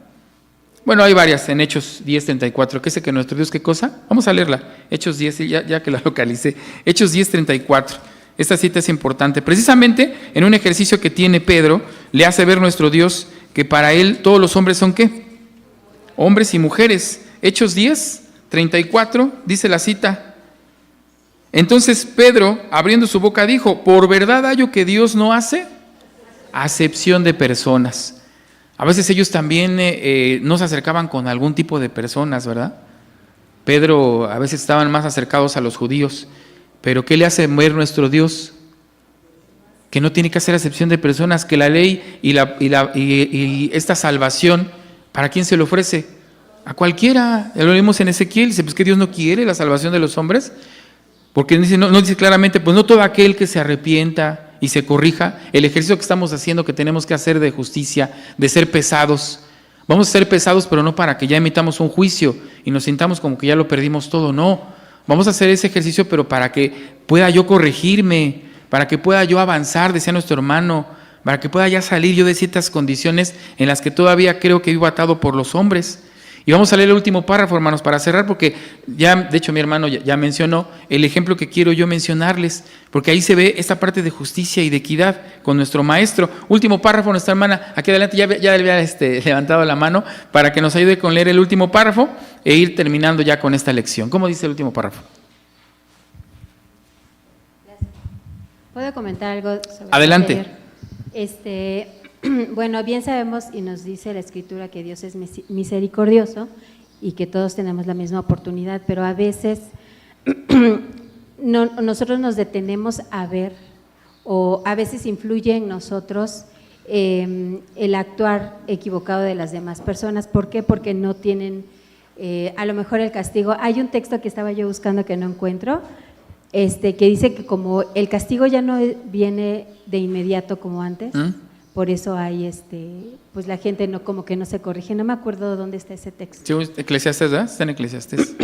Speaker 1: Bueno, hay varias en Hechos 10:34, que dice que nuestro Dios, ¿qué cosa? Vamos a leerla. Hechos 10, ya que la localicé. Hechos 10:34. Esta cita es importante. Precisamente en un ejercicio que tiene Pedro, le hace ver nuestro Dios que para él todos los hombres son ¿qué? Hombres y mujeres. Hechos 10:34, dice la cita: entonces Pedro, abriendo su boca, dijo: por verdad hallo que Dios no hace acepción de personas. A veces ellos también no se acercaban con algún tipo de personas, ¿verdad? Pedro a veces estaban más acercados a los judíos, pero ¿qué le hace ver nuestro Dios? Que no tiene que hacer acepción de personas, que la ley y esta salvación, ¿para quién se le ofrece? A cualquiera. Ya lo leímos en Ezequiel, dice pues que Dios no quiere la salvación de los hombres, porque no dice claramente, pues no todo aquel que se arrepienta y se corrija. El ejercicio que estamos haciendo, que tenemos que hacer de justicia, de ser pesados, vamos a ser pesados, pero no para que ya emitamos un juicio y nos sintamos como que ya lo perdimos todo, no. Vamos a hacer ese ejercicio, pero para que pueda yo corregirme, para que pueda yo avanzar, decía nuestro hermano, para que pueda ya salir yo de ciertas condiciones en las que todavía creo que vivo atado por los hombres. Y vamos a leer el último párrafo, hermanos, para cerrar, porque ya, de hecho, mi hermano ya mencionó el ejemplo que quiero yo mencionarles, porque ahí se ve esta parte de justicia y de equidad con nuestro maestro. Último párrafo, nuestra hermana, aquí adelante, ya había levantado la mano para que nos ayude con leer el último párrafo e ir terminando ya con esta lección. ¿Cómo dice el último párrafo?
Speaker 2: ¿Puedo comentar algo sobre
Speaker 1: adelante.
Speaker 2: Bueno, bien sabemos y nos dice la Escritura que Dios es misericordioso y que todos tenemos la misma oportunidad, pero a veces nosotros nos detenemos a ver, o a veces influye en nosotros el actuar equivocado de las demás personas. ¿Por qué? Porque no tienen a lo mejor el castigo. Hay un texto que estaba yo buscando que no encuentro, que dice que como el castigo ya no viene de inmediato como antes, por eso hay pues la gente no, como que no se corrige. No me acuerdo dónde está ese texto.
Speaker 1: Sí, Eclesiastés, ¿verdad? Está en Eclesiastés.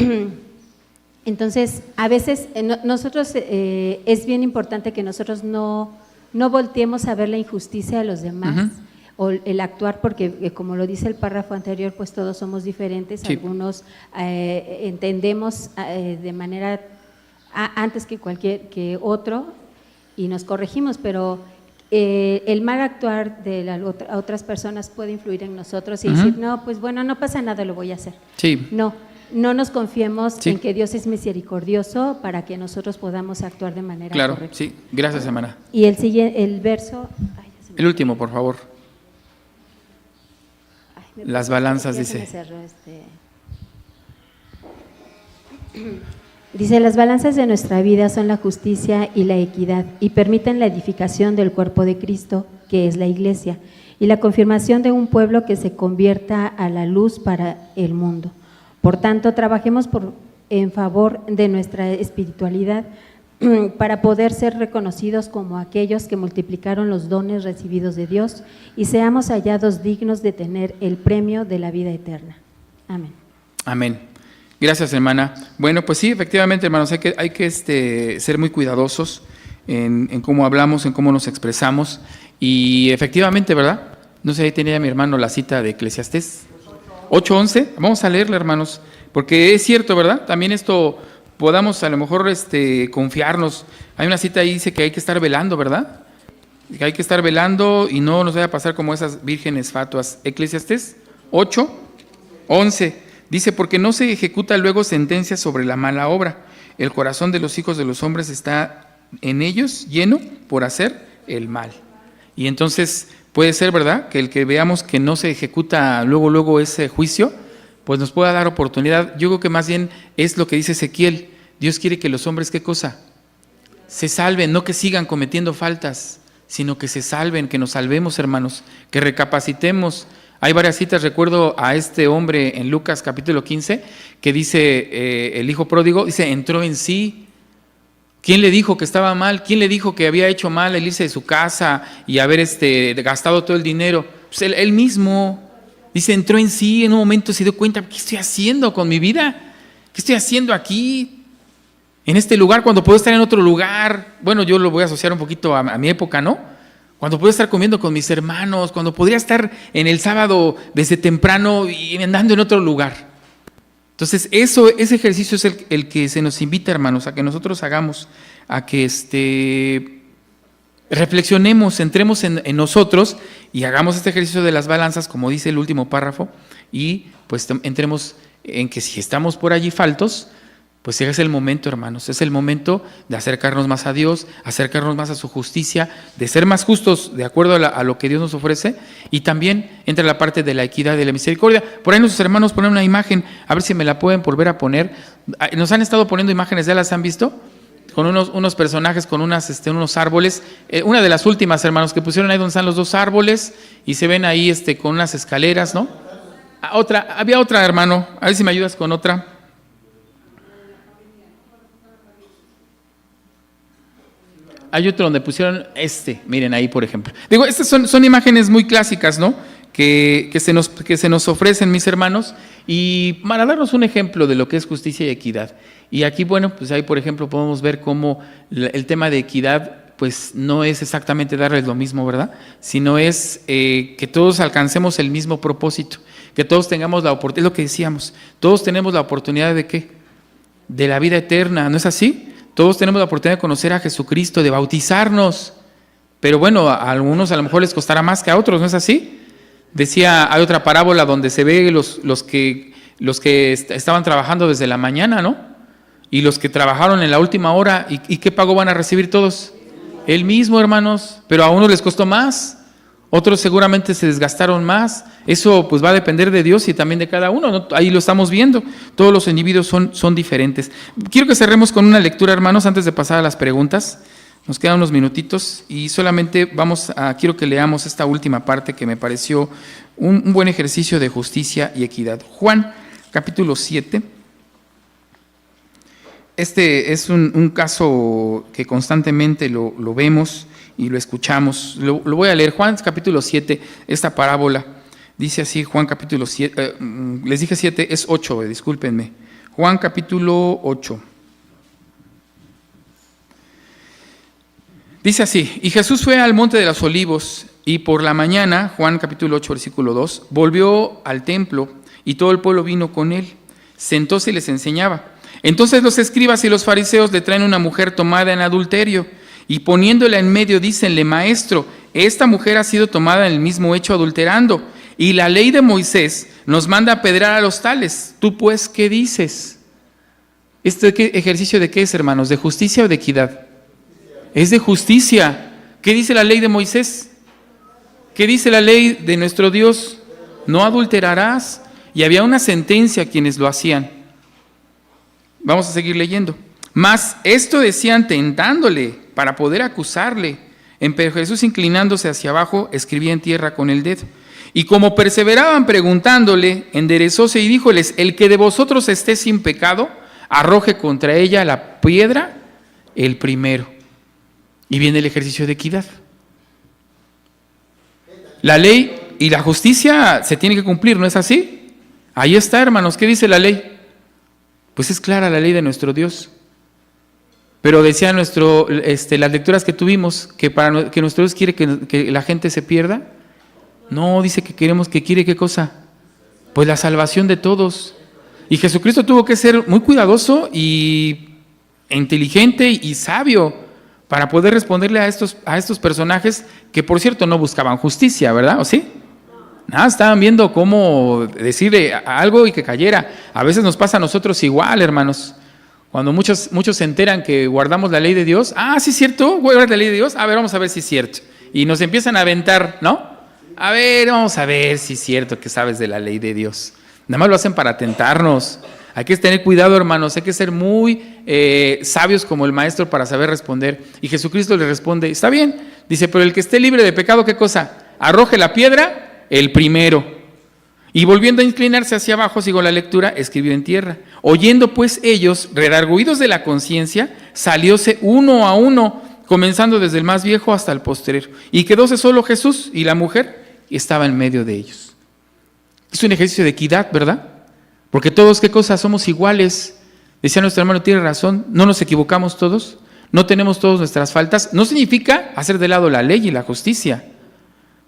Speaker 2: Entonces, a veces nosotros es bien importante que nosotros no volteemos a ver la injusticia de los demás o el actuar, porque como lo dice el párrafo anterior, pues todos somos diferentes. Sí. Algunos entendemos de manera antes que otro y nos corregimos, pero el mal actuar de otras personas puede influir en nosotros y decir, no, pues bueno, no pasa nada, lo voy a hacer. Sí. No nos confiemos en que Dios es misericordioso para que nosotros podamos actuar de manera correcta.
Speaker 1: Claro, sí. Gracias, hermana.
Speaker 2: Y el verso…
Speaker 1: el último, por favor. Las balanzas, dice.
Speaker 2: Dice, las balanzas de nuestra vida son la justicia y la equidad y permiten la edificación del cuerpo de Cristo, que es la Iglesia, y la confirmación de un pueblo que se convierta a la luz para el mundo. Por tanto, trabajemos en favor de nuestra espiritualidad para poder ser reconocidos como aquellos que multiplicaron los dones recibidos de Dios y seamos hallados dignos de tener el premio de la vida eterna. Amén.
Speaker 1: Amén. Gracias, hermana. Bueno, pues sí, efectivamente, hermanos, hay que ser muy cuidadosos en cómo hablamos, en cómo nos expresamos. Y efectivamente, ¿verdad? No sé, ahí tenía mi hermano la cita de Eclesiastés. 8:11, vamos a leerla, hermanos, porque es cierto, ¿verdad? También esto podamos a lo mejor confiarnos. Hay una cita ahí, dice que hay que estar velando, ¿verdad? Que hay que estar velando y no nos vaya a pasar como esas vírgenes fatuas. Eclesiastés 8:11, dice, porque no se ejecuta luego sentencia sobre la mala obra. El corazón de los hijos de los hombres está en ellos lleno por hacer el mal. Y entonces puede ser, ¿verdad?, que el que veamos que no se ejecuta luego ese juicio, pues nos pueda dar oportunidad. Yo creo que más bien es lo que dice Ezequiel. Dios quiere que los hombres, ¿qué cosa? Se salven, no que sigan cometiendo faltas, sino que se salven, que nos salvemos, hermanos, que recapacitemos. Hay varias citas, recuerdo a este hombre en Lucas capítulo 15, que dice, el hijo pródigo, dice, entró en sí. ¿Quién le dijo que estaba mal? ¿Quién le dijo que había hecho mal el irse de su casa y haber gastado todo el dinero? Pues él mismo, dice, entró en sí, en un momento se dio cuenta, ¿qué estoy haciendo con mi vida? ¿Qué estoy haciendo aquí? En este lugar, cuando puedo estar en otro lugar. Bueno, yo lo voy a asociar un poquito a mi época, ¿no? Cuando puedo estar comiendo con mis hermanos, cuando podría estar en el sábado desde temprano y andando en otro lugar. Entonces, ese ejercicio es el que se nos invita, hermanos, a que nosotros hagamos, a que reflexionemos, entremos en nosotros y hagamos este ejercicio de las balanzas, como dice el último párrafo, y pues entremos en que si estamos por allí faltos, pues es el momento, hermanos, es el momento de acercarnos más a Dios, acercarnos más a su justicia, de ser más justos de acuerdo a lo que Dios nos ofrece, y también entra la parte de la equidad y de la misericordia. Por ahí nuestros hermanos ponen una imagen, a ver si me la pueden volver a poner. Nos han estado poniendo imágenes, ¿ya las han visto? Con unos personajes, con unos árboles. Una de las últimas, hermanos, que pusieron ahí donde están los dos árboles, y se ven ahí con unas escaleras, ¿no? Había otra, hermano, a ver si me ayudas con otra. Hay otro donde pusieron miren ahí, por ejemplo. Digo, estas son imágenes muy clásicas, ¿no? Que se nos ofrecen, mis hermanos, y para darnos un ejemplo de lo que es justicia y equidad. Y aquí, bueno, pues ahí, por ejemplo, podemos ver cómo el tema de equidad, pues no es exactamente darles lo mismo, ¿verdad? Sino es que todos alcancemos el mismo propósito, que todos tengamos la oportunidad, es lo que decíamos, todos tenemos la oportunidad de ¿qué? De la vida eterna, ¿no es así? Todos tenemos la oportunidad de conocer a Jesucristo, de bautizarnos, pero bueno, a algunos a lo mejor les costará más que a otros, ¿no es así? Hay otra parábola donde se ve los que estaban trabajando desde la mañana, ¿no? Y los que trabajaron en la última hora, ¿y qué pago van a recibir todos? El mismo, hermanos, pero a unos les costó más, otros seguramente se desgastaron más. Eso pues va a depender de Dios y también de cada uno, ¿no? Ahí lo estamos viendo, todos los individuos son diferentes. Quiero que cerremos con una lectura, hermanos, antes de pasar a las preguntas. Nos quedan unos minutitos y solamente quiero que leamos esta última parte que me pareció un buen ejercicio de justicia y equidad. Juan, capítulo 7. Este es un caso que constantemente lo vemos y lo escuchamos. Lo voy a leer. Juan, capítulo 7, esta parábola. Dice así, Juan capítulo 7, les dije 7, es 8, discúlpenme. Juan capítulo 8. Dice así, y Jesús fue al monte de los olivos, y por la mañana, Juan capítulo 8, versículo 2, volvió al templo, y todo el pueblo vino con él. Sentóse y les enseñaba. Entonces los escribas y los fariseos le traen una mujer tomada en adulterio, y poniéndola en medio, dícenle, maestro, esta mujer ha sido tomada en el mismo hecho adulterando, y la ley de Moisés nos manda apedrear a los tales. ¿Tú pues qué dices? ¿Este ejercicio de qué es, hermanos? ¿De justicia o de equidad? Es de justicia. ¿Qué dice la ley de Moisés? ¿Qué dice la ley de nuestro Dios? No adulterarás. Y había una sentencia a quienes lo hacían. Vamos a seguir leyendo. Mas esto decían tentándole para poder acusarle. Pero Jesús, inclinándose hacia abajo, escribía en tierra con el dedo. Y como perseveraban preguntándole, enderezóse y díjoles, el que de vosotros esté sin pecado, arroje contra ella la piedra el primero. Y viene el ejercicio de equidad. La ley y la justicia se tienen que cumplir, ¿no es así? Ahí está, hermanos. ¿Qué dice la ley? Pues es clara la ley de nuestro Dios. Pero decía las lecturas que tuvimos, que nuestro Dios quiere que la gente se pierda. No, dice que quiere ¿qué cosa? Pues la salvación de todos. Y Jesucristo tuvo que ser muy cuidadoso y inteligente y sabio para poder responderle a estos personajes que, por cierto, no buscaban justicia, ¿verdad? ¿O sí? Nada, estaban viendo cómo decirle algo y que cayera. A veces nos pasa a nosotros igual, hermanos. Cuando muchos se enteran que guardamos la ley de Dios, sí es cierto, guardar la ley de Dios, a ver, vamos a ver si es cierto. Y nos empiezan a aventar, ¿no? A ver, vamos a ver si es cierto que sabes de la ley de Dios. Nada más lo hacen para tentarnos. Hay que tener cuidado, hermanos, hay que ser muy sabios como el maestro para saber responder. Y Jesucristo le responde, está bien, dice, pero el que esté libre de pecado, ¿qué cosa? Arroje la piedra el primero. Y volviendo a inclinarse hacia abajo, sigo la lectura, escribió en tierra. Oyendo pues ellos, redargüidos de la conciencia, salióse uno a uno, comenzando desde el más viejo hasta el postrero. Y quedóse solo Jesús y la mujer estaba en medio de ellos. Es un ejercicio de equidad, ¿verdad? Porque todos, ¿qué cosa? Somos iguales. Decía nuestro hermano, tiene razón, no nos equivocamos todos, no tenemos todas nuestras faltas. No significa hacer de lado la ley y la justicia,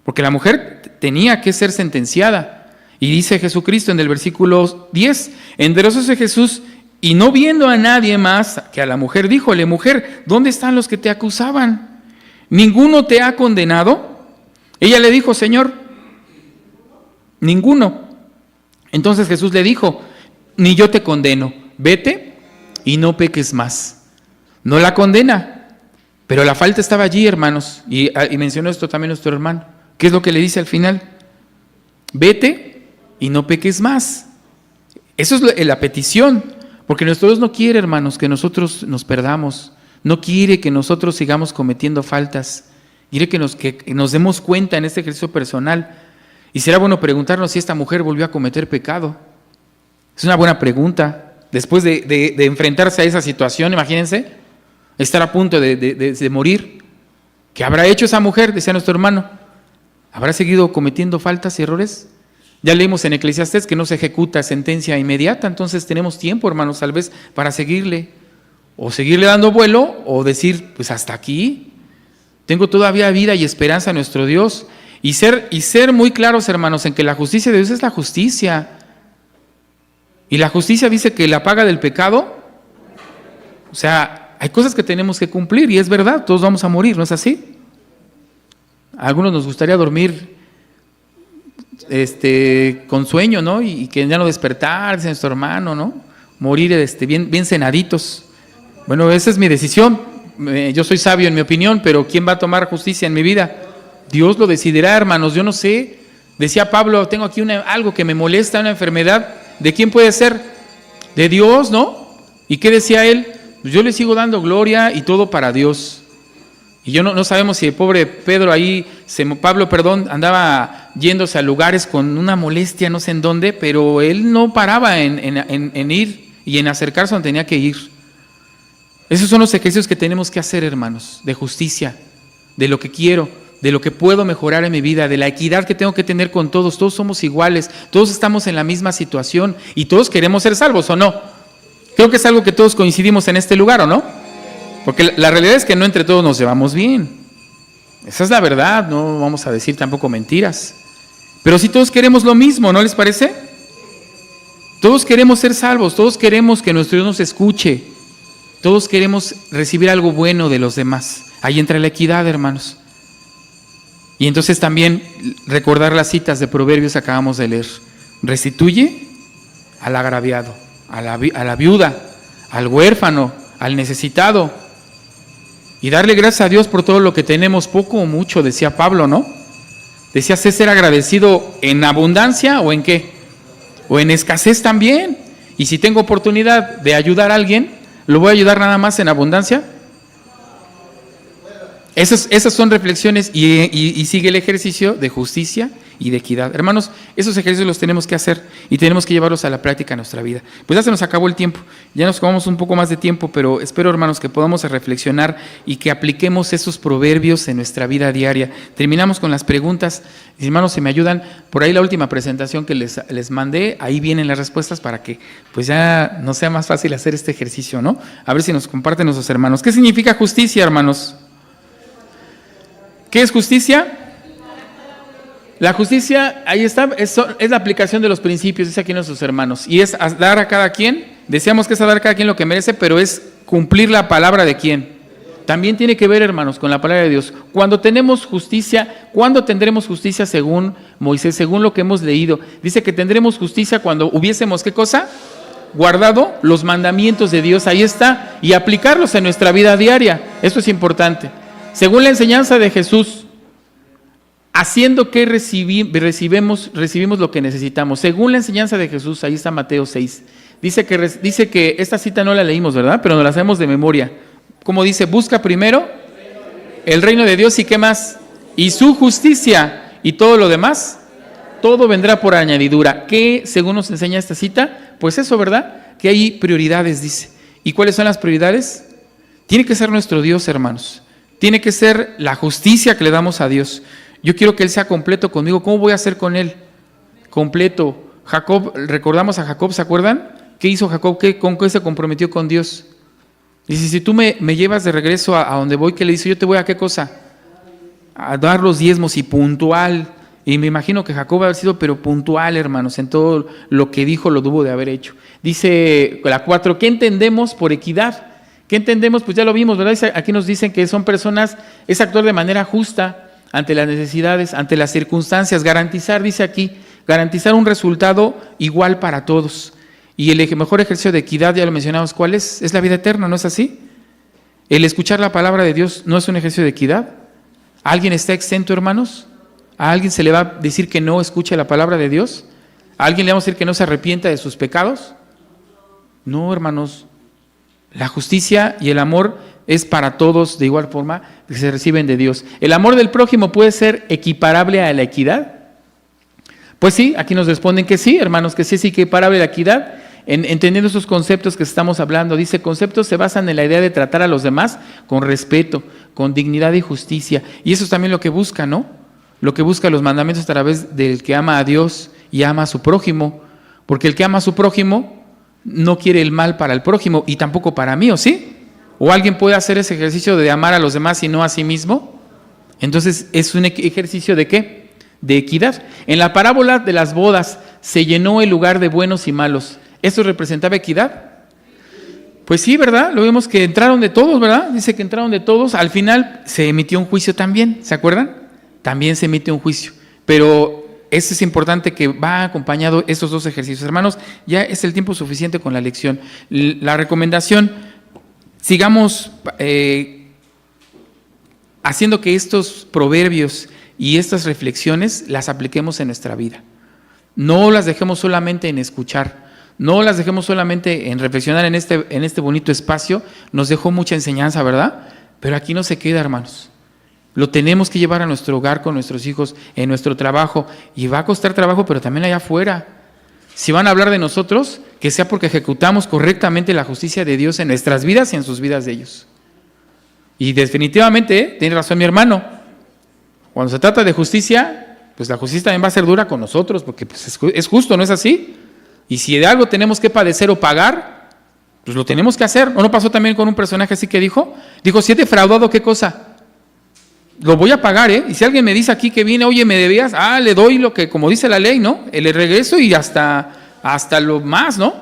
Speaker 1: porque la mujer tenía que ser sentenciada. Y dice Jesucristo en el versículo 10, enderezóse Jesús y no viendo a nadie más que a la mujer, díjole, mujer, ¿dónde están los que te acusaban? ¿Ninguno te ha condenado? Ella le dijo, Señor, ninguno. Entonces Jesús le dijo, ni yo te condeno, vete y no peques más. No la condena, pero la falta estaba allí, hermanos, y mencionó esto también nuestro hermano. ¿Qué es lo que le dice al final? Vete y no peques más. Eso es la petición, porque nuestro Dios no quiere, hermanos, que nosotros nos perdamos, no quiere que nosotros sigamos cometiendo faltas, quiere que nos demos cuenta en este ejercicio personal. Y será bueno preguntarnos si esta mujer volvió a cometer pecado. Es una buena pregunta. Después de enfrentarse a esa situación, imagínense, estar a punto de morir. ¿Qué habrá hecho esa mujer? Decía nuestro hermano. ¿Habrá seguido cometiendo faltas y errores? Ya leímos en Eclesiastés que no se ejecuta sentencia inmediata, entonces tenemos tiempo, hermanos, tal vez para seguirle. O seguirle dando vuelo, o decir, pues hasta aquí. Tengo todavía vida y esperanza en nuestro Dios. Y ser muy claros, hermanos, en que la justicia de Dios es la justicia. Y la justicia dice que la paga del pecado, o sea, hay cosas que tenemos que cumplir y es verdad, todos vamos a morir, ¿no es así? A algunos nos gustaría dormir con sueño, ¿no? Y que ya no despertar, dice nuestro hermano, ¿no? Morir bien cenaditos. Bueno, esa es mi decisión. Yo soy sabio en mi opinión, pero ¿quién va a tomar justicia en mi vida? Dios lo decidirá, hermanos, yo no sé. Decía Pablo, tengo aquí algo que me molesta, una enfermedad. ¿De quién puede ser? De Dios, ¿no? ¿Y qué decía él? Pues yo le sigo dando gloria y todo para Dios. Y yo no sabemos si el pobre Pablo andaba yéndose a lugares con una molestia, no sé en dónde, pero él no paraba en ir y en acercarse donde tenía que ir. Esos son los ejercicios que tenemos que hacer, hermanos, de justicia, de lo que quiero, de lo que puedo mejorar en mi vida, de la equidad que tengo que tener con todos. Todos somos iguales, todos estamos en la misma situación y todos queremos ser salvos, ¿o no? Creo que es algo que todos coincidimos en este lugar, ¿o no? Porque la realidad es que no entre todos nos llevamos bien. Esa es la verdad, no vamos a decir tampoco mentiras. Pero sí todos queremos lo mismo, ¿no les parece? Todos queremos ser salvos, todos queremos que nuestro Dios nos escuche, todos queremos recibir algo bueno de los demás. Ahí entra la equidad, hermanos. Y entonces también recordar las citas de Proverbios que acabamos de leer. Restituye al agraviado, a la viuda, al huérfano, al necesitado. Y darle gracias a Dios por todo lo que tenemos, poco o mucho, decía Pablo, ¿no? Decía, sé ser agradecido en abundancia o en qué, o en escasez también. Y si tengo oportunidad de ayudar a alguien, ¿lo voy a ayudar nada más en abundancia? Esas son reflexiones y sigue el ejercicio de justicia y de equidad. Hermanos, esos ejercicios los tenemos que hacer y tenemos que llevarlos a la práctica en nuestra vida. Pues ya se nos acabó el tiempo, ya nos tomamos un poco más de tiempo, pero espero, hermanos, que podamos reflexionar y que apliquemos esos proverbios en nuestra vida diaria. Terminamos con las preguntas. Hermanos, si me ayudan, por ahí la última presentación que les mandé, ahí vienen las respuestas para que pues ya nos sea más fácil hacer este ejercicio, ¿no? A ver si nos comparten nuestros hermanos. ¿Qué significa justicia, hermanos? ¿Qué es justicia? La justicia, ahí está, es la aplicación de los principios, dice aquí nuestros hermanos, y es dar a cada quien, decíamos que es dar a cada quien lo que merece, pero es cumplir la palabra de quién. También tiene que ver, hermanos, con la palabra de Dios. Cuando tenemos justicia, ¿cuándo tendremos justicia según Moisés, según lo que hemos leído? Dice que tendremos justicia cuando hubiésemos, ¿qué cosa? Guardado los mandamientos de Dios, ahí está, y aplicarlos en nuestra vida diaria. Esto es importante. Según la enseñanza de Jesús, haciendo que recibimos lo que necesitamos. Según la enseñanza de Jesús, ahí está Mateo 6. Dice que esta cita no la leímos, ¿verdad? Pero nos la sabemos de memoria. Como dice, busca primero el reino de Dios y ¿qué más? Y su justicia y todo lo demás, todo vendrá por añadidura. ¿Qué, según nos enseña esta cita? Pues eso, ¿verdad? Que hay prioridades, dice. ¿Y cuáles son las prioridades? Tiene que ser nuestro Dios, hermanos. Tiene que ser la justicia que le damos a Dios. Yo quiero que Él sea completo conmigo. ¿Cómo voy a ser con Él? Completo. Jacob, recordamos a Jacob, ¿se acuerdan? ¿Qué hizo Jacob? ¿Con qué se comprometió con Dios? Dice, si tú me llevas de regreso a donde voy, ¿qué le dice? Yo te voy a ¿qué cosa? A dar los diezmos y puntual. Y me imagino que Jacob haber sido, pero puntual, hermanos, en todo lo que dijo lo tuvo de haber hecho. Dice la 4, ¿qué entendemos por equidad? ¿Qué entendemos? Pues ya lo vimos, ¿verdad? Aquí nos dicen que son personas, es actuar de manera justa ante las necesidades, ante las circunstancias, garantizar, dice aquí, garantizar un resultado igual para todos. Y el mejor ejercicio de equidad, ya lo mencionamos, ¿cuál es? Es la vida eterna, ¿no es así? El escuchar la palabra de Dios no es un ejercicio de equidad. ¿Alguien está exento, hermanos? ¿A alguien se le va a decir que no escuche la palabra de Dios? ¿A alguien le vamos a decir que no se arrepienta de sus pecados? No, hermanos. La justicia y el amor es para todos de igual forma que se reciben de Dios. ¿El amor del prójimo puede ser equiparable a la equidad? Pues sí, aquí nos responden que sí, hermanos, que sí es equiparable a la equidad. Entendiendo esos conceptos que estamos hablando, dice, conceptos se basan en la idea de tratar a los demás con respeto, con dignidad y justicia. Y eso es también lo que busca, ¿no? Lo que busca los mandamientos a través del que ama a Dios y ama a su prójimo. Porque el que ama a su prójimo no quiere el mal para el prójimo y tampoco para mí, ¿o sí? ¿O alguien puede hacer ese ejercicio de amar a los demás y no a sí mismo? Entonces, ¿es un ejercicio de qué? De equidad. En la parábola de las bodas se llenó el lugar de buenos y malos. ¿Esto representaba equidad? Pues sí, ¿verdad? Lo vemos que entraron de todos, ¿verdad? Dice que entraron de todos. Al final se emitió un juicio también, ¿se acuerdan? También se emite un juicio. Pero eso es importante que va acompañado estos dos ejercicios. Hermanos, ya es el tiempo suficiente con la lección. La recomendación, sigamos haciendo que estos proverbios y estas reflexiones las apliquemos en nuestra vida. No las dejemos solamente en escuchar. No las dejemos solamente en reflexionar en este bonito espacio. Nos dejó mucha enseñanza, ¿verdad? Pero aquí no se queda, hermanos. Lo tenemos que llevar a nuestro hogar con nuestros hijos, en nuestro trabajo. Y va a costar trabajo, pero también allá afuera. Si van a hablar de nosotros, que sea porque ejecutamos correctamente la justicia de Dios en nuestras vidas y en sus vidas de ellos. Y definitivamente, tiene razón mi hermano, cuando se trata de justicia, pues la justicia también va a ser dura con nosotros, porque pues, es justo, ¿no es así? Y si de algo tenemos que padecer o pagar, pues lo tenemos que hacer. ¿O no pasó también con un personaje así que dijo? Dijo, si he defraudado, ¿qué cosa? Lo voy a pagar, ¿eh? Y si alguien me dice aquí que viene, oye, me debías, le doy lo que, como dice la ley, ¿no? Le regreso y hasta lo más, ¿no?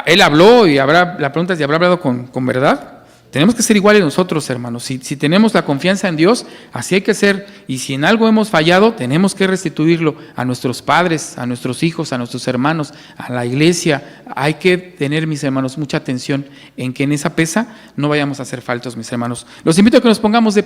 Speaker 1: Él habló y la pregunta es si habrá hablado con verdad. Tenemos que ser iguales nosotros, hermanos. Si tenemos la confianza en Dios, así hay que ser. Y si en algo hemos fallado, tenemos que restituirlo a nuestros padres, a nuestros hijos, a nuestros hermanos, a la iglesia. Hay que tener, mis hermanos, mucha atención en que en esa pesa no vayamos a hacer faltos, mis hermanos. Los invito a que nos pongamos de